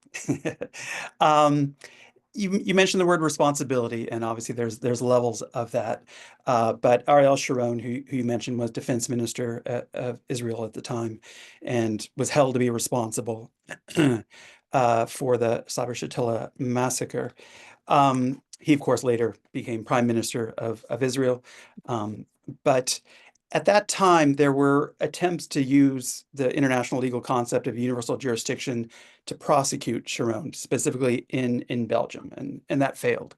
You mentioned the word responsibility, and obviously there's levels of that. But Ariel Sharon, who you mentioned, was defense minister of Israel at the time, and was held to be responsible for the Sabra Shatila massacre. He, of course, later became prime minister of Israel. But at that time, there were attempts to use the international legal concept of universal jurisdiction to prosecute Sharon, specifically in Belgium, and that failed.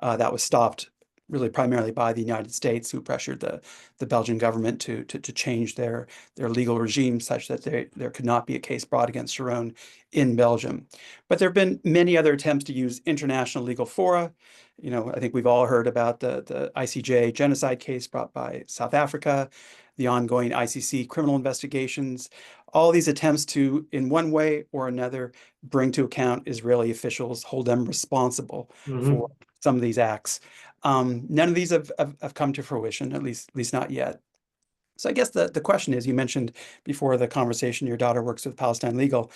That was stopped really primarily by the United States, who pressured the Belgian government to change their legal regime such that there could not be a case brought against Sharon in Belgium. But there have been many other attempts to use international legal fora. You know, I think we've all heard about the ICJ genocide case brought by South Africa, the ongoing ICC criminal investigations, all these attempts to, in one way or another, bring to account Israeli officials, hold them responsible for some of these acts. None of these have come to fruition, at least not yet. So I guess the question is, you mentioned before the conversation, your daughter works with Palestine Legal.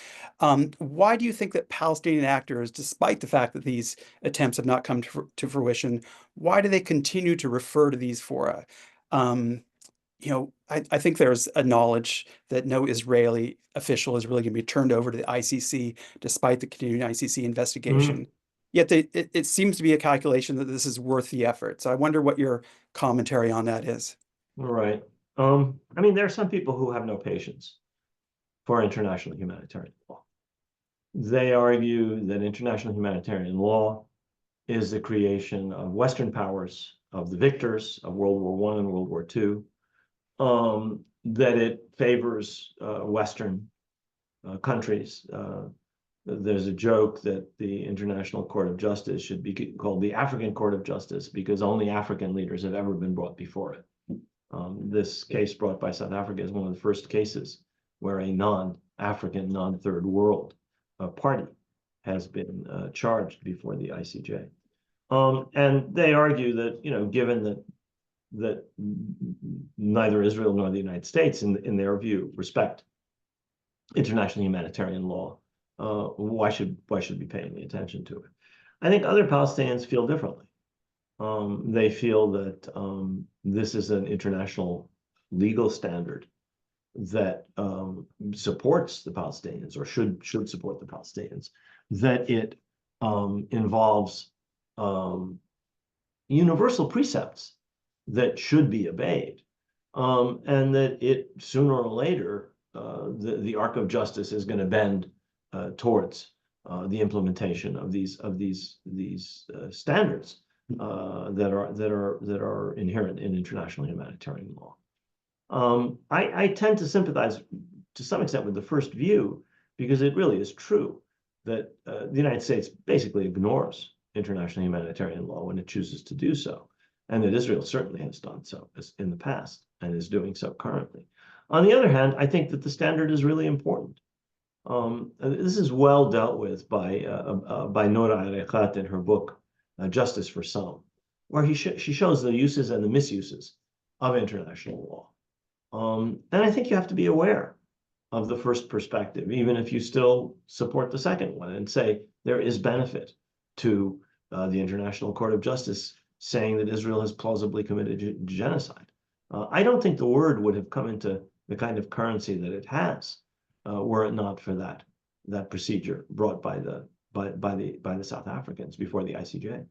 Why do you think that Palestinian actors, despite the fact that these attempts have not come to fruition, why do they continue to refer to these fora? You know, I think there's a knowledge that no Israeli official is really going to be turned over to the ICC, despite the continuing ICC investigation. Yet it seems to be a calculation that this is worth the effort. So I wonder what your commentary on that is. Right. I mean, there are some people who have no patience for international humanitarian law. They argue that international humanitarian law is the creation of Western powers, of the victors of World War I and World War II, that it favors Western countries. There's a joke that the International Court of Justice should be called the African Court of Justice because only African leaders have ever been brought before it. This case brought by South Africa is one of the first cases where a non-African, non-third world party has been charged before the ICJ. And they argue that, you know, given that neither Israel nor the United States, in their view, respect international humanitarian law, why should we be paying any attention to it? I think other Palestinians feel differently. They feel that this is an international legal standard that supports the Palestinians, or should support the Palestinians, that it involves universal precepts that should be obeyed, and that it sooner or later the arc of justice is going to bend towards the implementation of these standards that are inherent in international humanitarian law. I tend to sympathize to some extent with the first view, because it really is true that the United States basically ignores international humanitarian law when it chooses to do so, and that Israel certainly has done so in the past and is doing so currently. On the other hand, I think that the standard is really important. This is well dealt with by Nora Erechat in her book, Justice for Some, where she shows the uses and the misuses of international law. And I think you have to be aware of the first perspective, even if you still support the second one, and say there is benefit to the International Court of Justice saying that Israel has plausibly committed genocide. I don't think the word would have come into the kind of currency that it has, were it not for that procedure brought by the South Africans before the ICJ.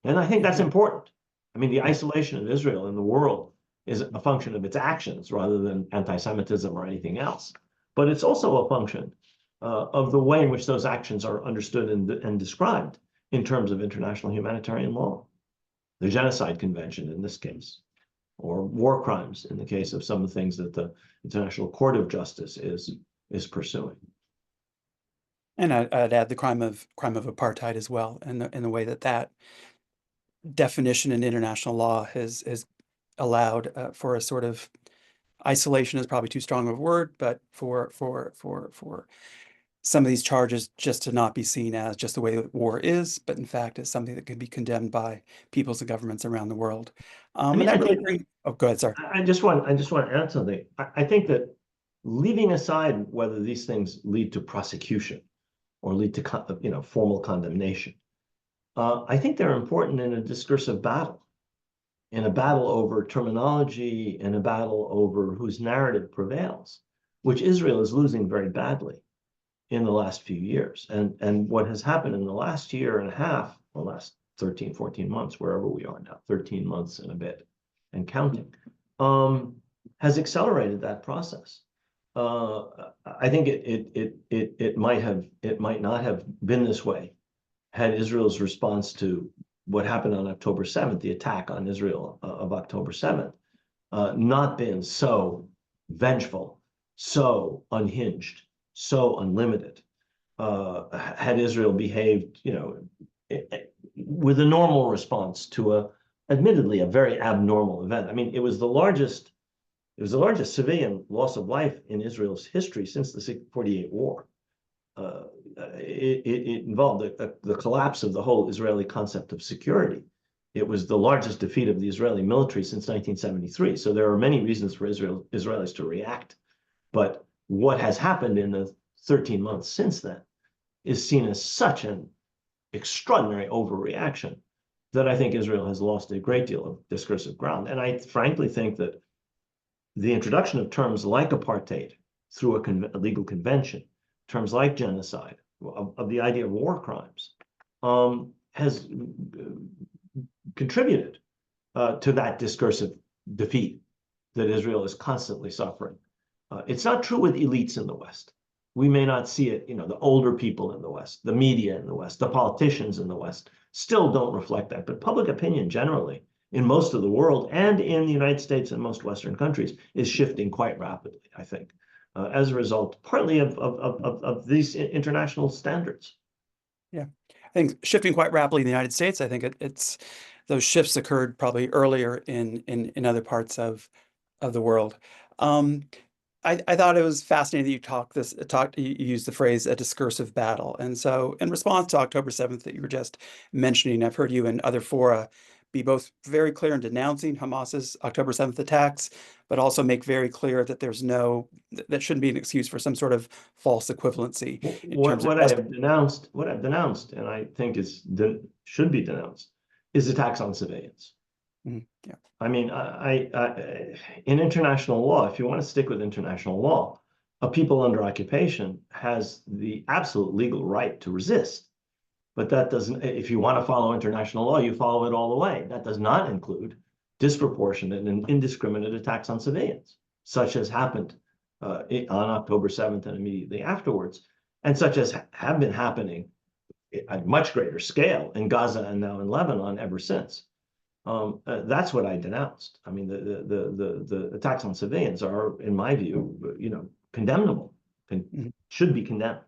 And I think that's important. I mean, the isolation of Israel in the world is a function of its actions rather than anti-Semitism or anything else. But it's also a function of the way in which those actions are understood and described in terms of international humanitarian law. The Genocide Convention in this case, or war crimes in the case of some of the things that the International Court of Justice is pursuing. And I'd add the crime of apartheid as well, and the way that definition in international law has allowed for a sort of isolation is probably too strong of a word, but for some of these charges just to not be seen as just the way that war is, but in fact as something that can be condemned by peoples and governments around the world. I mean, and that really brings, oh, go ahead, sorry. I just want to add something. I think that leaving aside whether these things lead to prosecution or lead to formal condemnation, I think they're important in a discursive battle, in a battle over terminology, in a battle over whose narrative prevails, which Israel is losing very badly in the last few years. And what has happened in the last year and a half, or last 13, 14 months, wherever we are now, 13 months and a bit, and counting, has accelerated that process. I think it might not have been this way had Israel's response to what happened on October 7th, the attack on Israel of October 7th, not been so vengeful, so unhinged, so unlimited. Had Israel behaved, with a normal response to admittedly a very abnormal event. I mean, it was the largest civilian loss of life in Israel's history since the 1948 war. It involved the collapse of the whole Israeli concept of security. It was the largest defeat of the Israeli military since 1973. So there are many reasons for Israelis to react. But what has happened in the 13 months since then is seen as such an extraordinary overreaction that I think Israel has lost a great deal of discursive ground. And I frankly think that the introduction of terms like apartheid through a legal convention, terms like genocide, of the idea of war crimes, has contributed to that discursive defeat that Israel is constantly suffering. It's not true with elites in the West. We may not see it, the older people in the West, the media in the West, the politicians in the West still don't reflect that. But public opinion generally in most of the world and in the United States and most Western countries is shifting quite rapidly, I think, as a result, partly of these international standards. Yeah, I think shifting quite rapidly in the United States. I think it's those shifts occurred probably earlier in other parts of the world. I thought it was fascinating that you used the phrase a discursive battle. And so in response to October 7th that you were just mentioning, I've heard you in other fora be both very clear in denouncing Hamas's October 7th attacks, but also make very clear that that shouldn't be an excuse for some sort of false equivalency. What I've denounced, and I think should be denounced, is attacks on civilians. Yeah. I mean, in international law, if you want to stick with international law, a people under occupation has the absolute legal right to resist. But that doesn't, if you want to follow international law, you follow it all the way. That does not include disproportionate and indiscriminate attacks on civilians, such as happened on October 7th and immediately afterwards, and such as have been happening at much greater scale in Gaza and now in Lebanon ever since. That's what I denounced. I mean, the attacks on civilians are, in my view, condemnable, should be condemned.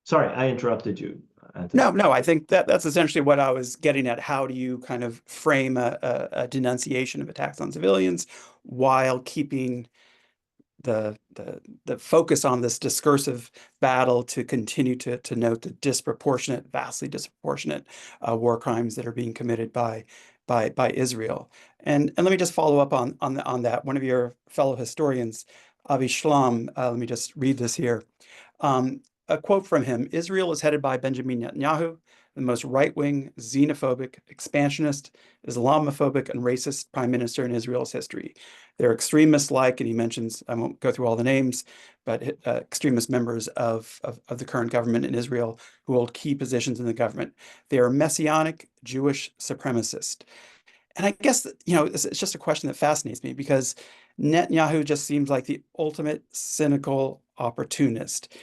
Sorry, I interrupted you, Anthony. No, I think that's essentially what I was getting at. How do you kind of frame a denunciation of attacks on civilians while keeping the focus on this discursive battle to continue to note the vastly disproportionate war crimes that are being committed by Israel. And let me just follow up on that. One of your fellow historians, Avi Shlom, let me just read this here. a quote from him: "Israel is headed by Benjamin Netanyahu, the most right-wing, xenophobic, expansionist, Islamophobic, and racist prime minister in Israel's history. They're extremists like," and he mentions, I won't go through all the names, but extremist members of the current government in Israel who hold key positions in the government. They are messianic Jewish supremacists. And I guess, it's just a question that fascinates me because Netanyahu just seems like the ultimate cynical opportunist.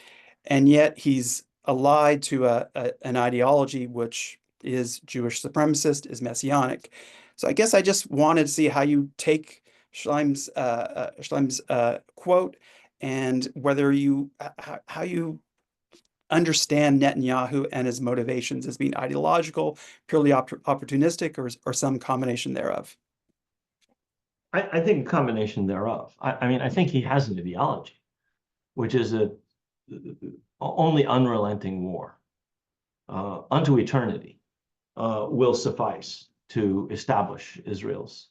And yet he's allied to an ideology which is Jewish supremacist, is messianic. So I guess I just wanted to see how you take Schleim's quote, and whether how you understand Netanyahu and his motivations as being ideological, purely opportunistic, or some combination thereof. I think a combination thereof. I mean, I think he has an ideology, which is a only unrelenting war unto eternity will suffice to establish Israel's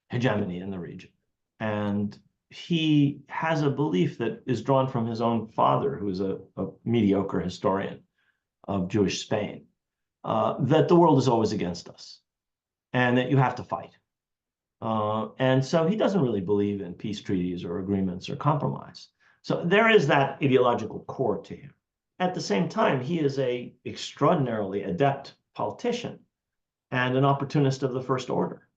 hegemony in the region. And he has a belief that is drawn from his own father, who is a mediocre historian of Jewish Spain, that the world is always against us and that you have to fight. And so he doesn't really believe in peace treaties or agreements or compromise. So there is that ideological core to him. At the same time, he is an extraordinarily adept politician and an opportunist of the first order.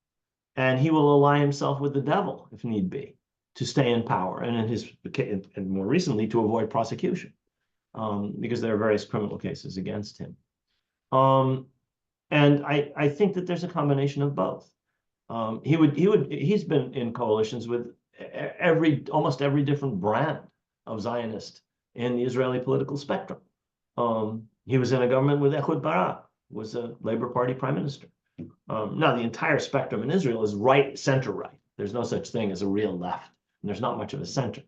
And he will ally himself with the devil, if need be, to stay in power, and more recently, to avoid prosecution, because there are various criminal cases against him. And I think that there's a combination of both. He's been in coalitions with almost every different brand of Zionist in the Israeli political spectrum. He was in a government with Ehud Barak, was a Labor Party prime minister. Now, the entire spectrum in Israel is right, center right. There's no such thing as a real left, and there's not much of a center.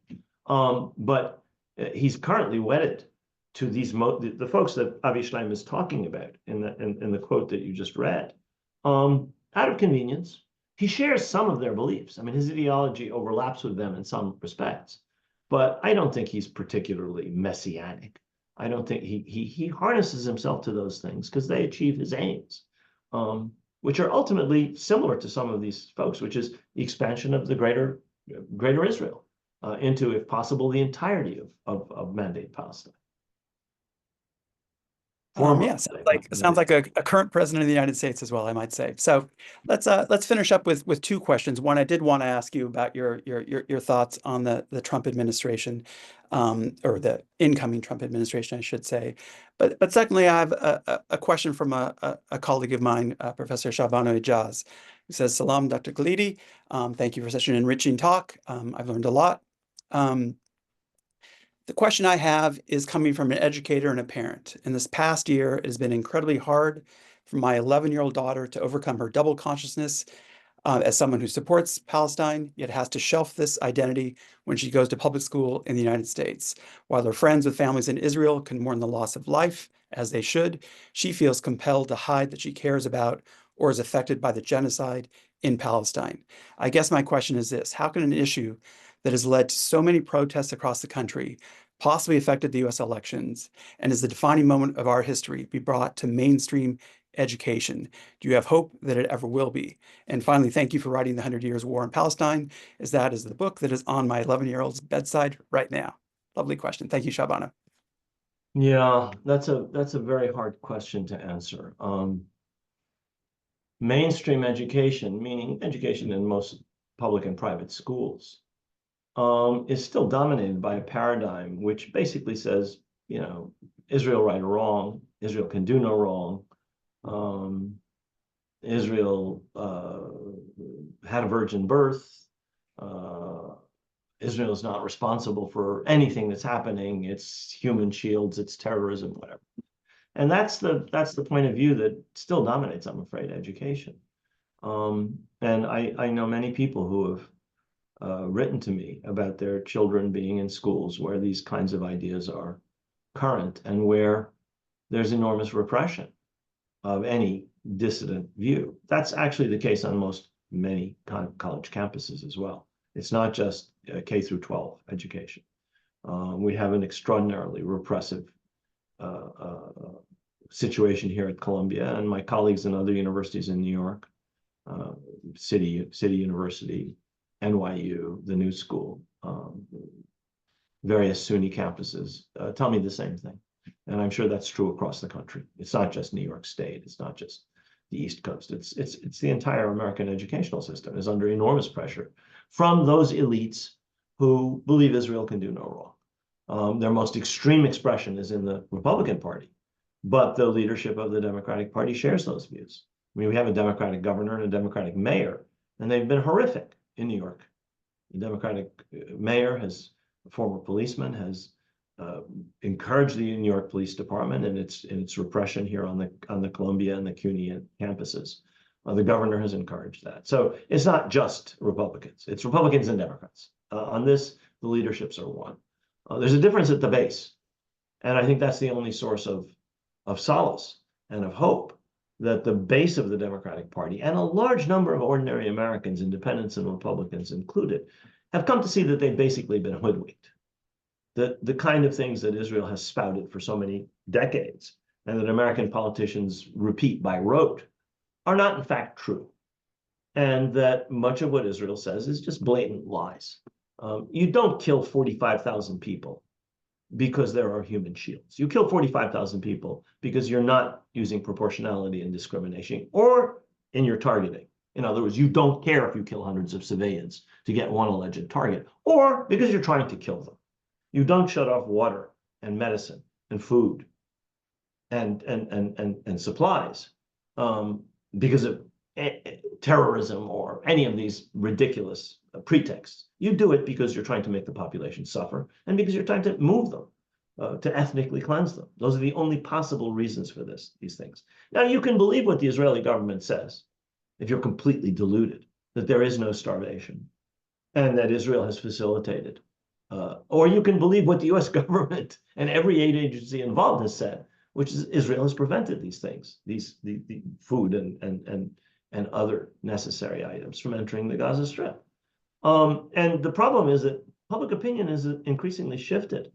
But he's currently wedded to the folks that Avi Shleim is talking about in the quote that you just read. Out of convenience, he shares some of their beliefs. I mean, his ideology overlaps with them in some respects, but I don't think he's particularly messianic. I don't think he harnesses himself to those things because they achieve his aims, which are ultimately similar to some of these folks, which is the expansion of the greater Israel into, if possible, the entirety of Mandate Palestine. Yeah, sounds like a current president of the United States as well, I might say. So let's finish up with two questions. One, I did want to ask you about your thoughts on the Trump administration, or the incoming Trump administration, I should say. But secondly, I have a question from a colleague of mine, Professor Shabana Ijaz, who says, "Salam, Dr. Khalidi. Thank you for such an enriching talk. I've learned a lot. The question I have is coming from an educator and a parent. In this past year, it has been incredibly hard for my 11-year-old daughter to overcome her double consciousness as someone who supports Palestine, yet has to shelf this identity when she goes to public school in the United States. While her friends with families in Israel can mourn the loss of life, as they should, she feels compelled to hide that she cares about or is affected by the genocide in Palestine. I guess my question is this: how can an issue that has led to so many protests across the country, possibly affected the US elections, and is the defining moment of our history, be brought to mainstream education? Do you have hope that it ever will be? And finally, thank you for writing The 100 Years War in Palestine, as that is the book that is on my 11-year-old's bedside right now." Lovely question. Thank you, Shabana. Yeah, that's a very hard question to answer. Mainstream education, meaning education in most public and private schools, is still dominated by a paradigm which basically says, Israel right or wrong, Israel can do no wrong, Israel had a virgin birth, Israel is not responsible for anything that's happening, it's human shields, it's terrorism, whatever. And that's the point of view that still dominates, I'm afraid, education. And I know many people who have written to me about their children being in schools where these kinds of ideas are current and where there's enormous repression of any dissident view. That's actually the case on many college campuses as well. It's not just K through 12 education. We have an extraordinarily repressive situation here at Columbia, and my colleagues in other universities in New York, City University, NYU, the New School, various SUNY campuses tell me the same thing. And I'm sure that's true across the country. It's not just New York State. It's not just the East Coast. It's the entire American educational system is under enormous pressure from those elites who believe Israel can do no wrong. Their most extreme expression is in the Republican Party, but the leadership of the Democratic Party shares those views. I mean, we have a Democratic governor and a Democratic mayor, and they've been horrific in New York. The Democratic mayor has, a former policeman, has encouraged the New York Police Department in its repression here on the Columbia and the CUNY campuses. The governor has encouraged that. So it's not just Republicans; it's Republicans and Democrats. On this, the leaderships are one. There's a difference at the base, and I think that's the only source of solace and of hope, that the base of the Democratic Party and a large number of ordinary Americans, independents and Republicans included, have come to see that they've basically been hoodwinked. That the kind of things that Israel has spouted for so many decades and that American politicians repeat by rote are not in fact true. And that much of what Israel says is just blatant lies. You don't kill 45,000 people because there are human shields. You kill 45,000 people because you're not using proportionality and discrimination or in your targeting. In other words, you don't care if you kill hundreds of civilians to get one alleged target, or because you're trying to kill them. You don't shut off water and medicine and food and supplies because of terrorism or any of these ridiculous pretexts. You do it because you're trying to make the population suffer and because you're trying to move them, to ethnically cleanse them. Those are the only possible reasons for these things. Now, you can believe what the Israeli government says if you're completely deluded, that there is no starvation and that Israel has facilitated. Or you can believe what the US government and every aid agency involved has said, which is Israel has prevented these things, the food and other necessary items from entering the Gaza Strip. And the problem is that public opinion is increasingly shifted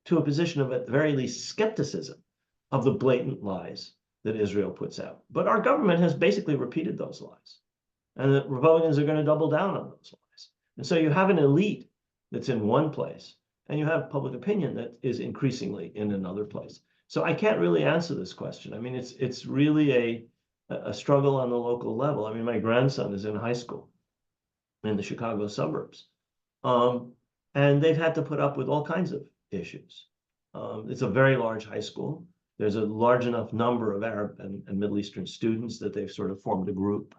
to a position of, at the very least, skepticism of the blatant lies that Israel puts out. But our government has basically repeated those lies, and the Republicans are going to double down on those lies. And so you have an elite that's in one place, and you have public opinion that is increasingly in another place. So I can't really answer this question. I mean, it's really a struggle on the local level. I mean, my grandson is in high school in the Chicago suburbs, and they've had to put up with all kinds of issues. It's a very large high school. There's a large enough number of Arab and Middle Eastern students that they've sort of formed a group.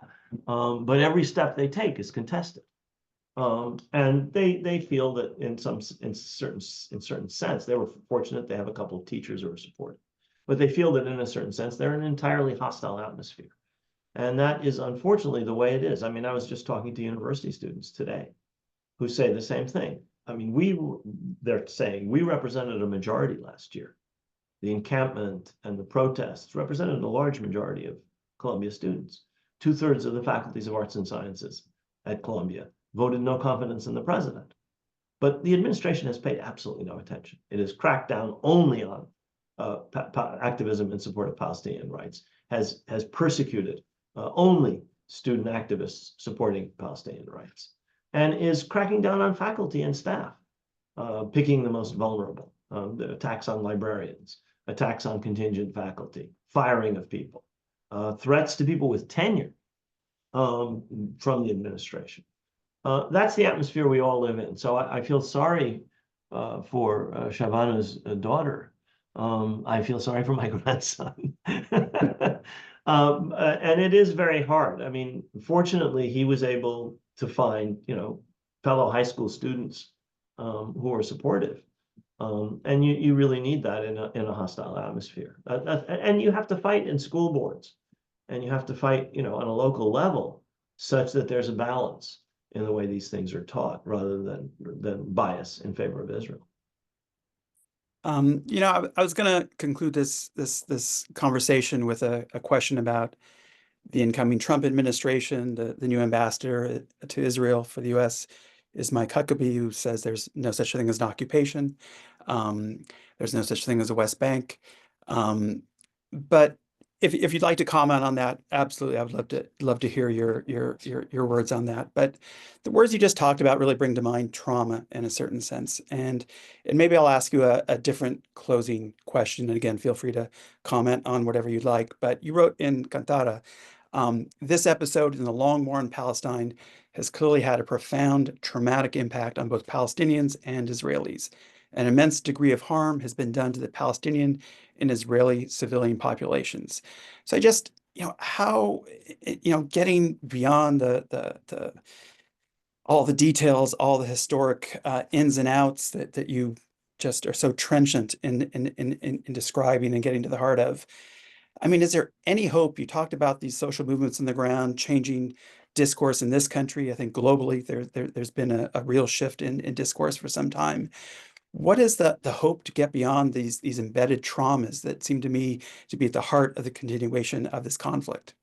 But every step they take is contested. And they feel that in certain sense, they were fortunate they have a couple of teachers who are supportive, but they feel that in a certain sense, they're in an entirely hostile atmosphere. And that is unfortunately the way it is. I mean, I was just talking to university students today who say the same thing. I mean, they're saying we represented a majority last year. The encampment and the protests represented a large majority of Columbia students. 2/3 of the faculties of arts and sciences at Columbia voted no confidence in the president. But the administration has paid absolutely no attention. It has cracked down only on activism in support of Palestinian rights, has persecuted only student activists supporting Palestinian rights, and is cracking down on faculty and staff, picking the most vulnerable, the attacks on librarians, attacks on contingent faculty, firing of people, threats to people with tenure from the administration. That's the atmosphere we all live in. So I feel sorry for Shavana's daughter. I feel sorry for my grandson. And it is very hard. I mean, fortunately, he was able to find, fellow high school students who are supportive. And you really need that in a hostile atmosphere. And you have to fight in school boards, and you have to fight, on a local level, such that there's a balance in the way these things are taught, rather than bias in favor of Israel. I was going to conclude this conversation with a question about the incoming Trump administration, the new ambassador to Israel for the U.S., is Mike Huckabee, who says there's no such thing as an occupation. There's no such thing as a West Bank. But if you'd like to comment on that, absolutely, I would love to hear your words on that. But the words you just talked about really bring to mind trauma in a certain sense. And maybe I'll ask you a different closing question. And again, feel free to comment on whatever you'd like. But you wrote in Cantata, this episode in the long war in Palestine has clearly had a profound traumatic impact on both Palestinians and Israelis. An immense degree of harm has been done to the Palestinian and Israeli civilian populations. So I just, how, getting beyond the all the details, all the historic ins and outs that you just are so trenchant in describing and getting to the heart of. I mean, is there any hope? You talked about these social movements on the ground changing discourse in this country. I think globally there's been a real shift in discourse for some time. What is the hope to get beyond these embedded traumas that seem to me to be at the heart of the continuation of this conflict?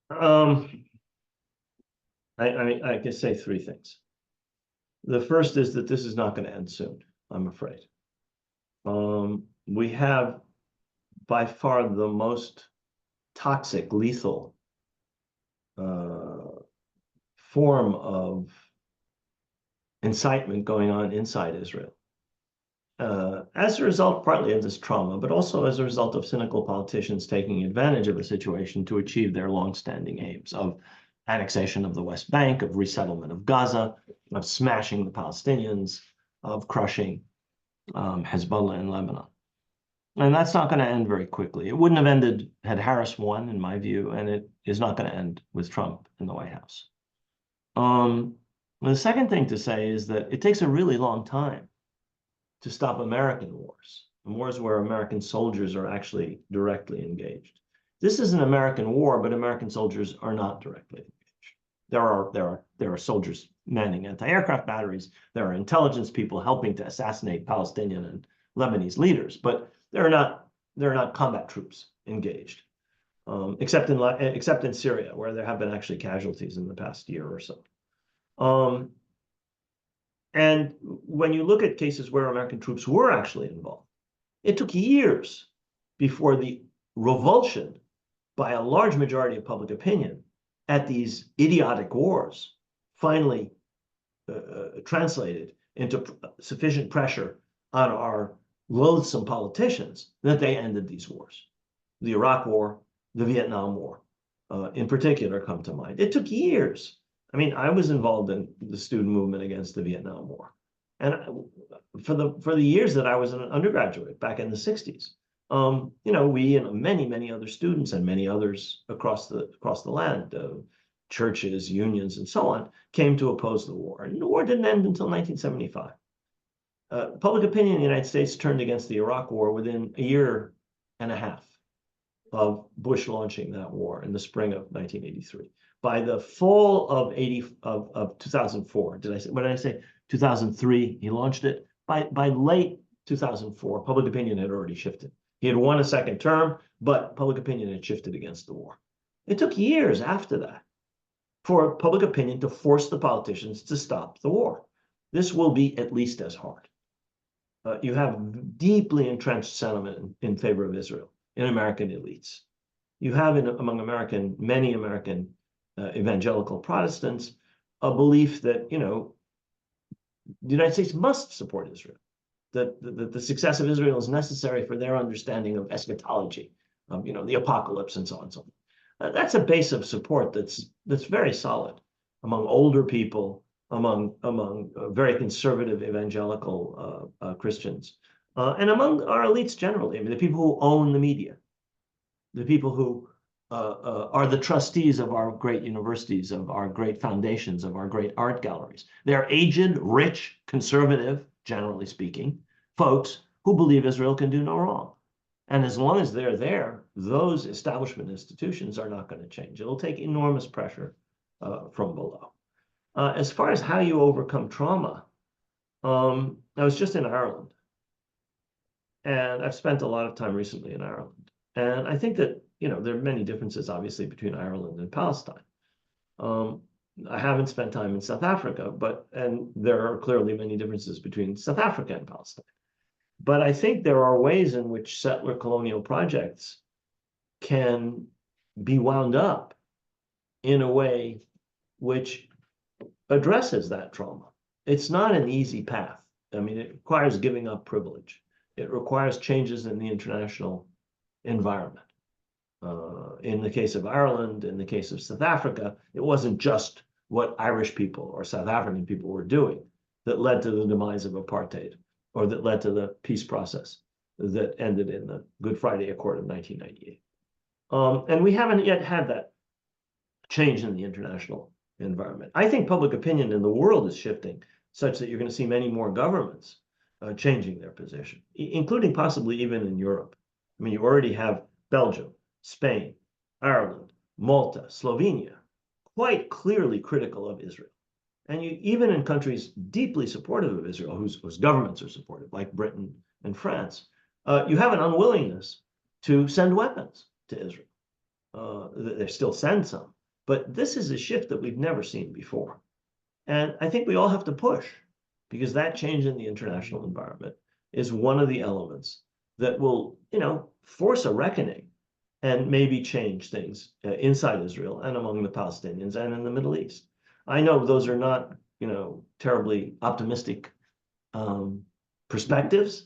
I can say three things. The first is that this is not going to end soon, I'm afraid. We have by far the most toxic, lethal form of incitement going on inside Israel. As a result, partly of this trauma, but also as a result of cynical politicians taking advantage of the situation to achieve their longstanding aims of annexation of the West Bank, of resettlement of Gaza, of smashing the Palestinians, of crushing Hezbollah in Lebanon. And that's not going to end very quickly. It wouldn't have ended had Harris won, in my view, and it is not going to end with Trump in the White House. The second thing to say is that it takes a really long time to stop American wars, wars where American soldiers are actually directly engaged. This is an American war, but American soldiers are not directly engaged. There are soldiers manning anti-aircraft batteries. There are intelligence people helping to assassinate Palestinian and Lebanese leaders, but there are not combat troops engaged, except in Syria, where there have been actually casualties in the past year or so. And when you look at cases where American troops were actually involved, it took years before the revulsion by a large majority of public opinion at these idiotic wars finally translated into sufficient pressure on our loathsome politicians that they ended these wars. The Iraq War, the Vietnam War, in particular, come to mind. It took years. I mean, I was involved in the student movement against the Vietnam War. And for the years that I was an undergraduate back in the 60s, we and many other students and many others across the land, churches, unions, and so on, came to oppose the war. And the war didn't end until 1975. Public opinion in the United States turned against the Iraq War within a year and a half of Bush launching that war in the spring of 1983. By the fall of 2004, what did I say? 2003, he launched it. By late 2004, public opinion had already shifted. He had won a second term, but public opinion had shifted against the war. It took years after that for public opinion to force the politicians to stop the war. This will be at least as hard. You have deeply entrenched sentiment in favor of Israel in American elites. You have among many American evangelical Protestants a belief that the United States must support Israel, that the success of Israel is necessary for their understanding of eschatology, the apocalypse, and so on and so on. That's a base of support that's very solid among older people, among very conservative evangelical Christians, and among our elites generally. I mean, the people who own the media, the people who are the trustees of our great universities, of our great foundations, of our great art galleries. They're aged, rich, conservative, generally speaking, folks who believe Israel can do no wrong. And as long as they're there, those establishment institutions are not going to change. It'll take enormous pressure from below. As far as how you overcome trauma, I was just in Ireland. And I've spent a lot of time recently in Ireland. And I think that there are many differences, obviously, between Ireland and Palestine. I haven't spent time in South Africa, and there are clearly many differences between South Africa and Palestine. But I think there are ways in which settler colonial projects can be wound up in a way which addresses that trauma. It's not an easy path. I mean, it requires giving up privilege. It requires changes in the international environment. In the case of Ireland, in the case of South Africa, it wasn't just what Irish people or South African people were doing that led to the demise of apartheid or that led to the peace process that ended in the Good Friday Accord of 1998. And we haven't yet had that change in the international environment. I think public opinion in the world is shifting such that you're going to see many more governments changing their position, including possibly even in Europe. I mean, you already have Belgium, Spain, Ireland, Malta, Slovenia, quite clearly critical of Israel. And you, even in countries deeply supportive of Israel, whose governments are supportive, like Britain and France, you have an unwillingness to send weapons to Israel. They still send some, but this is a shift that we've never seen before. And I think we all have to push, because that change in the international environment is one of the elements that will, force a reckoning and maybe change things inside Israel and among the Palestinians and in the Middle East. I know those are not, terribly optimistic perspectives.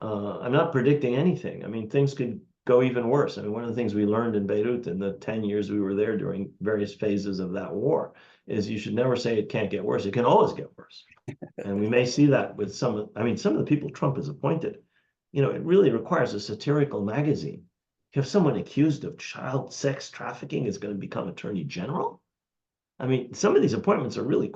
I'm not predicting anything. I mean, things could go even worse. I mean, one of the things we learned in Beirut in the 10 years we were there during various phases of that war is you should never say it can't get worse. It can always get worse. And we may see that with some of the people Trump has appointed. It really requires a satirical magazine. If someone accused of child sex trafficking is going to become attorney general, I mean, some of these appointments are really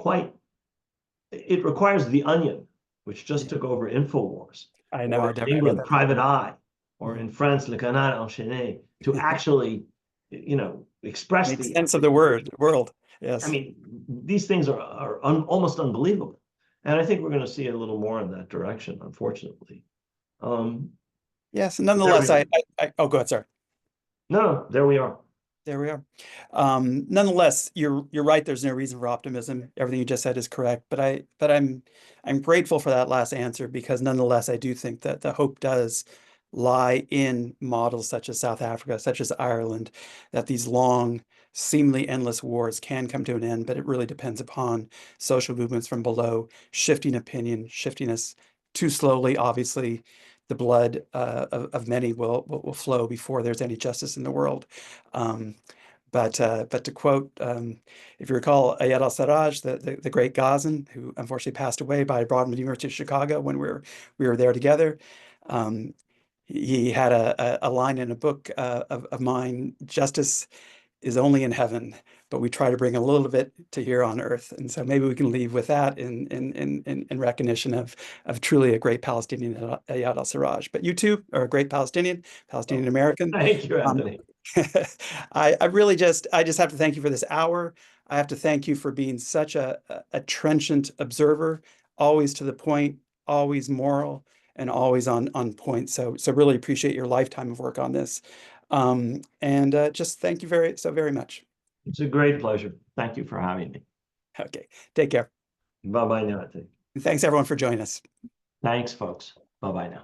it requires The Onion, which just took over InfoWars, I know. or in England, Private Eye, or in France, Le Canard Enchaîné, to actually, express Make sense of the world. Yes. I mean, these things are almost unbelievable. And I think we're going to see a little more in that direction, unfortunately. Yes. Nonetheless, oh, go ahead, sorry. No, there we are. There we are. Nonetheless, you're right. There's no reason for optimism. Everything you just said is correct. But I'm grateful for that last answer, because nonetheless, I do think that the hope does lie in models such as South Africa, such as Ireland, that these long, seemingly endless wars can come to an end. But it really depends upon social movements from below, shifting opinion, shifting us too slowly. Obviously, the blood of many will flow before there's any justice in the world. But to quote, if you recall, Ayad al-Sarraj, the great Gazan, who unfortunately passed away, but I brought him to the University of Chicago when we were there together. He had a line in a book of mine: "Justice is only in heaven, but we try to bring a little bit to here on earth." And so maybe we can leave with that in recognition of truly a great Palestinian, Ayad al-Sarraj. But you too are a great Palestinian American. Thank you, Anthony. I really just have to thank you for this hour. I have to thank you for being such a trenchant observer, always to the point, always moral, and always on point. So really appreciate your lifetime of work on this. And just thank you very much. It's a great pleasure. Thank you for having me. Okay, take care. Bye-bye now, Anthony. And thanks everyone for joining us. Thanks, folks. Bye-bye now.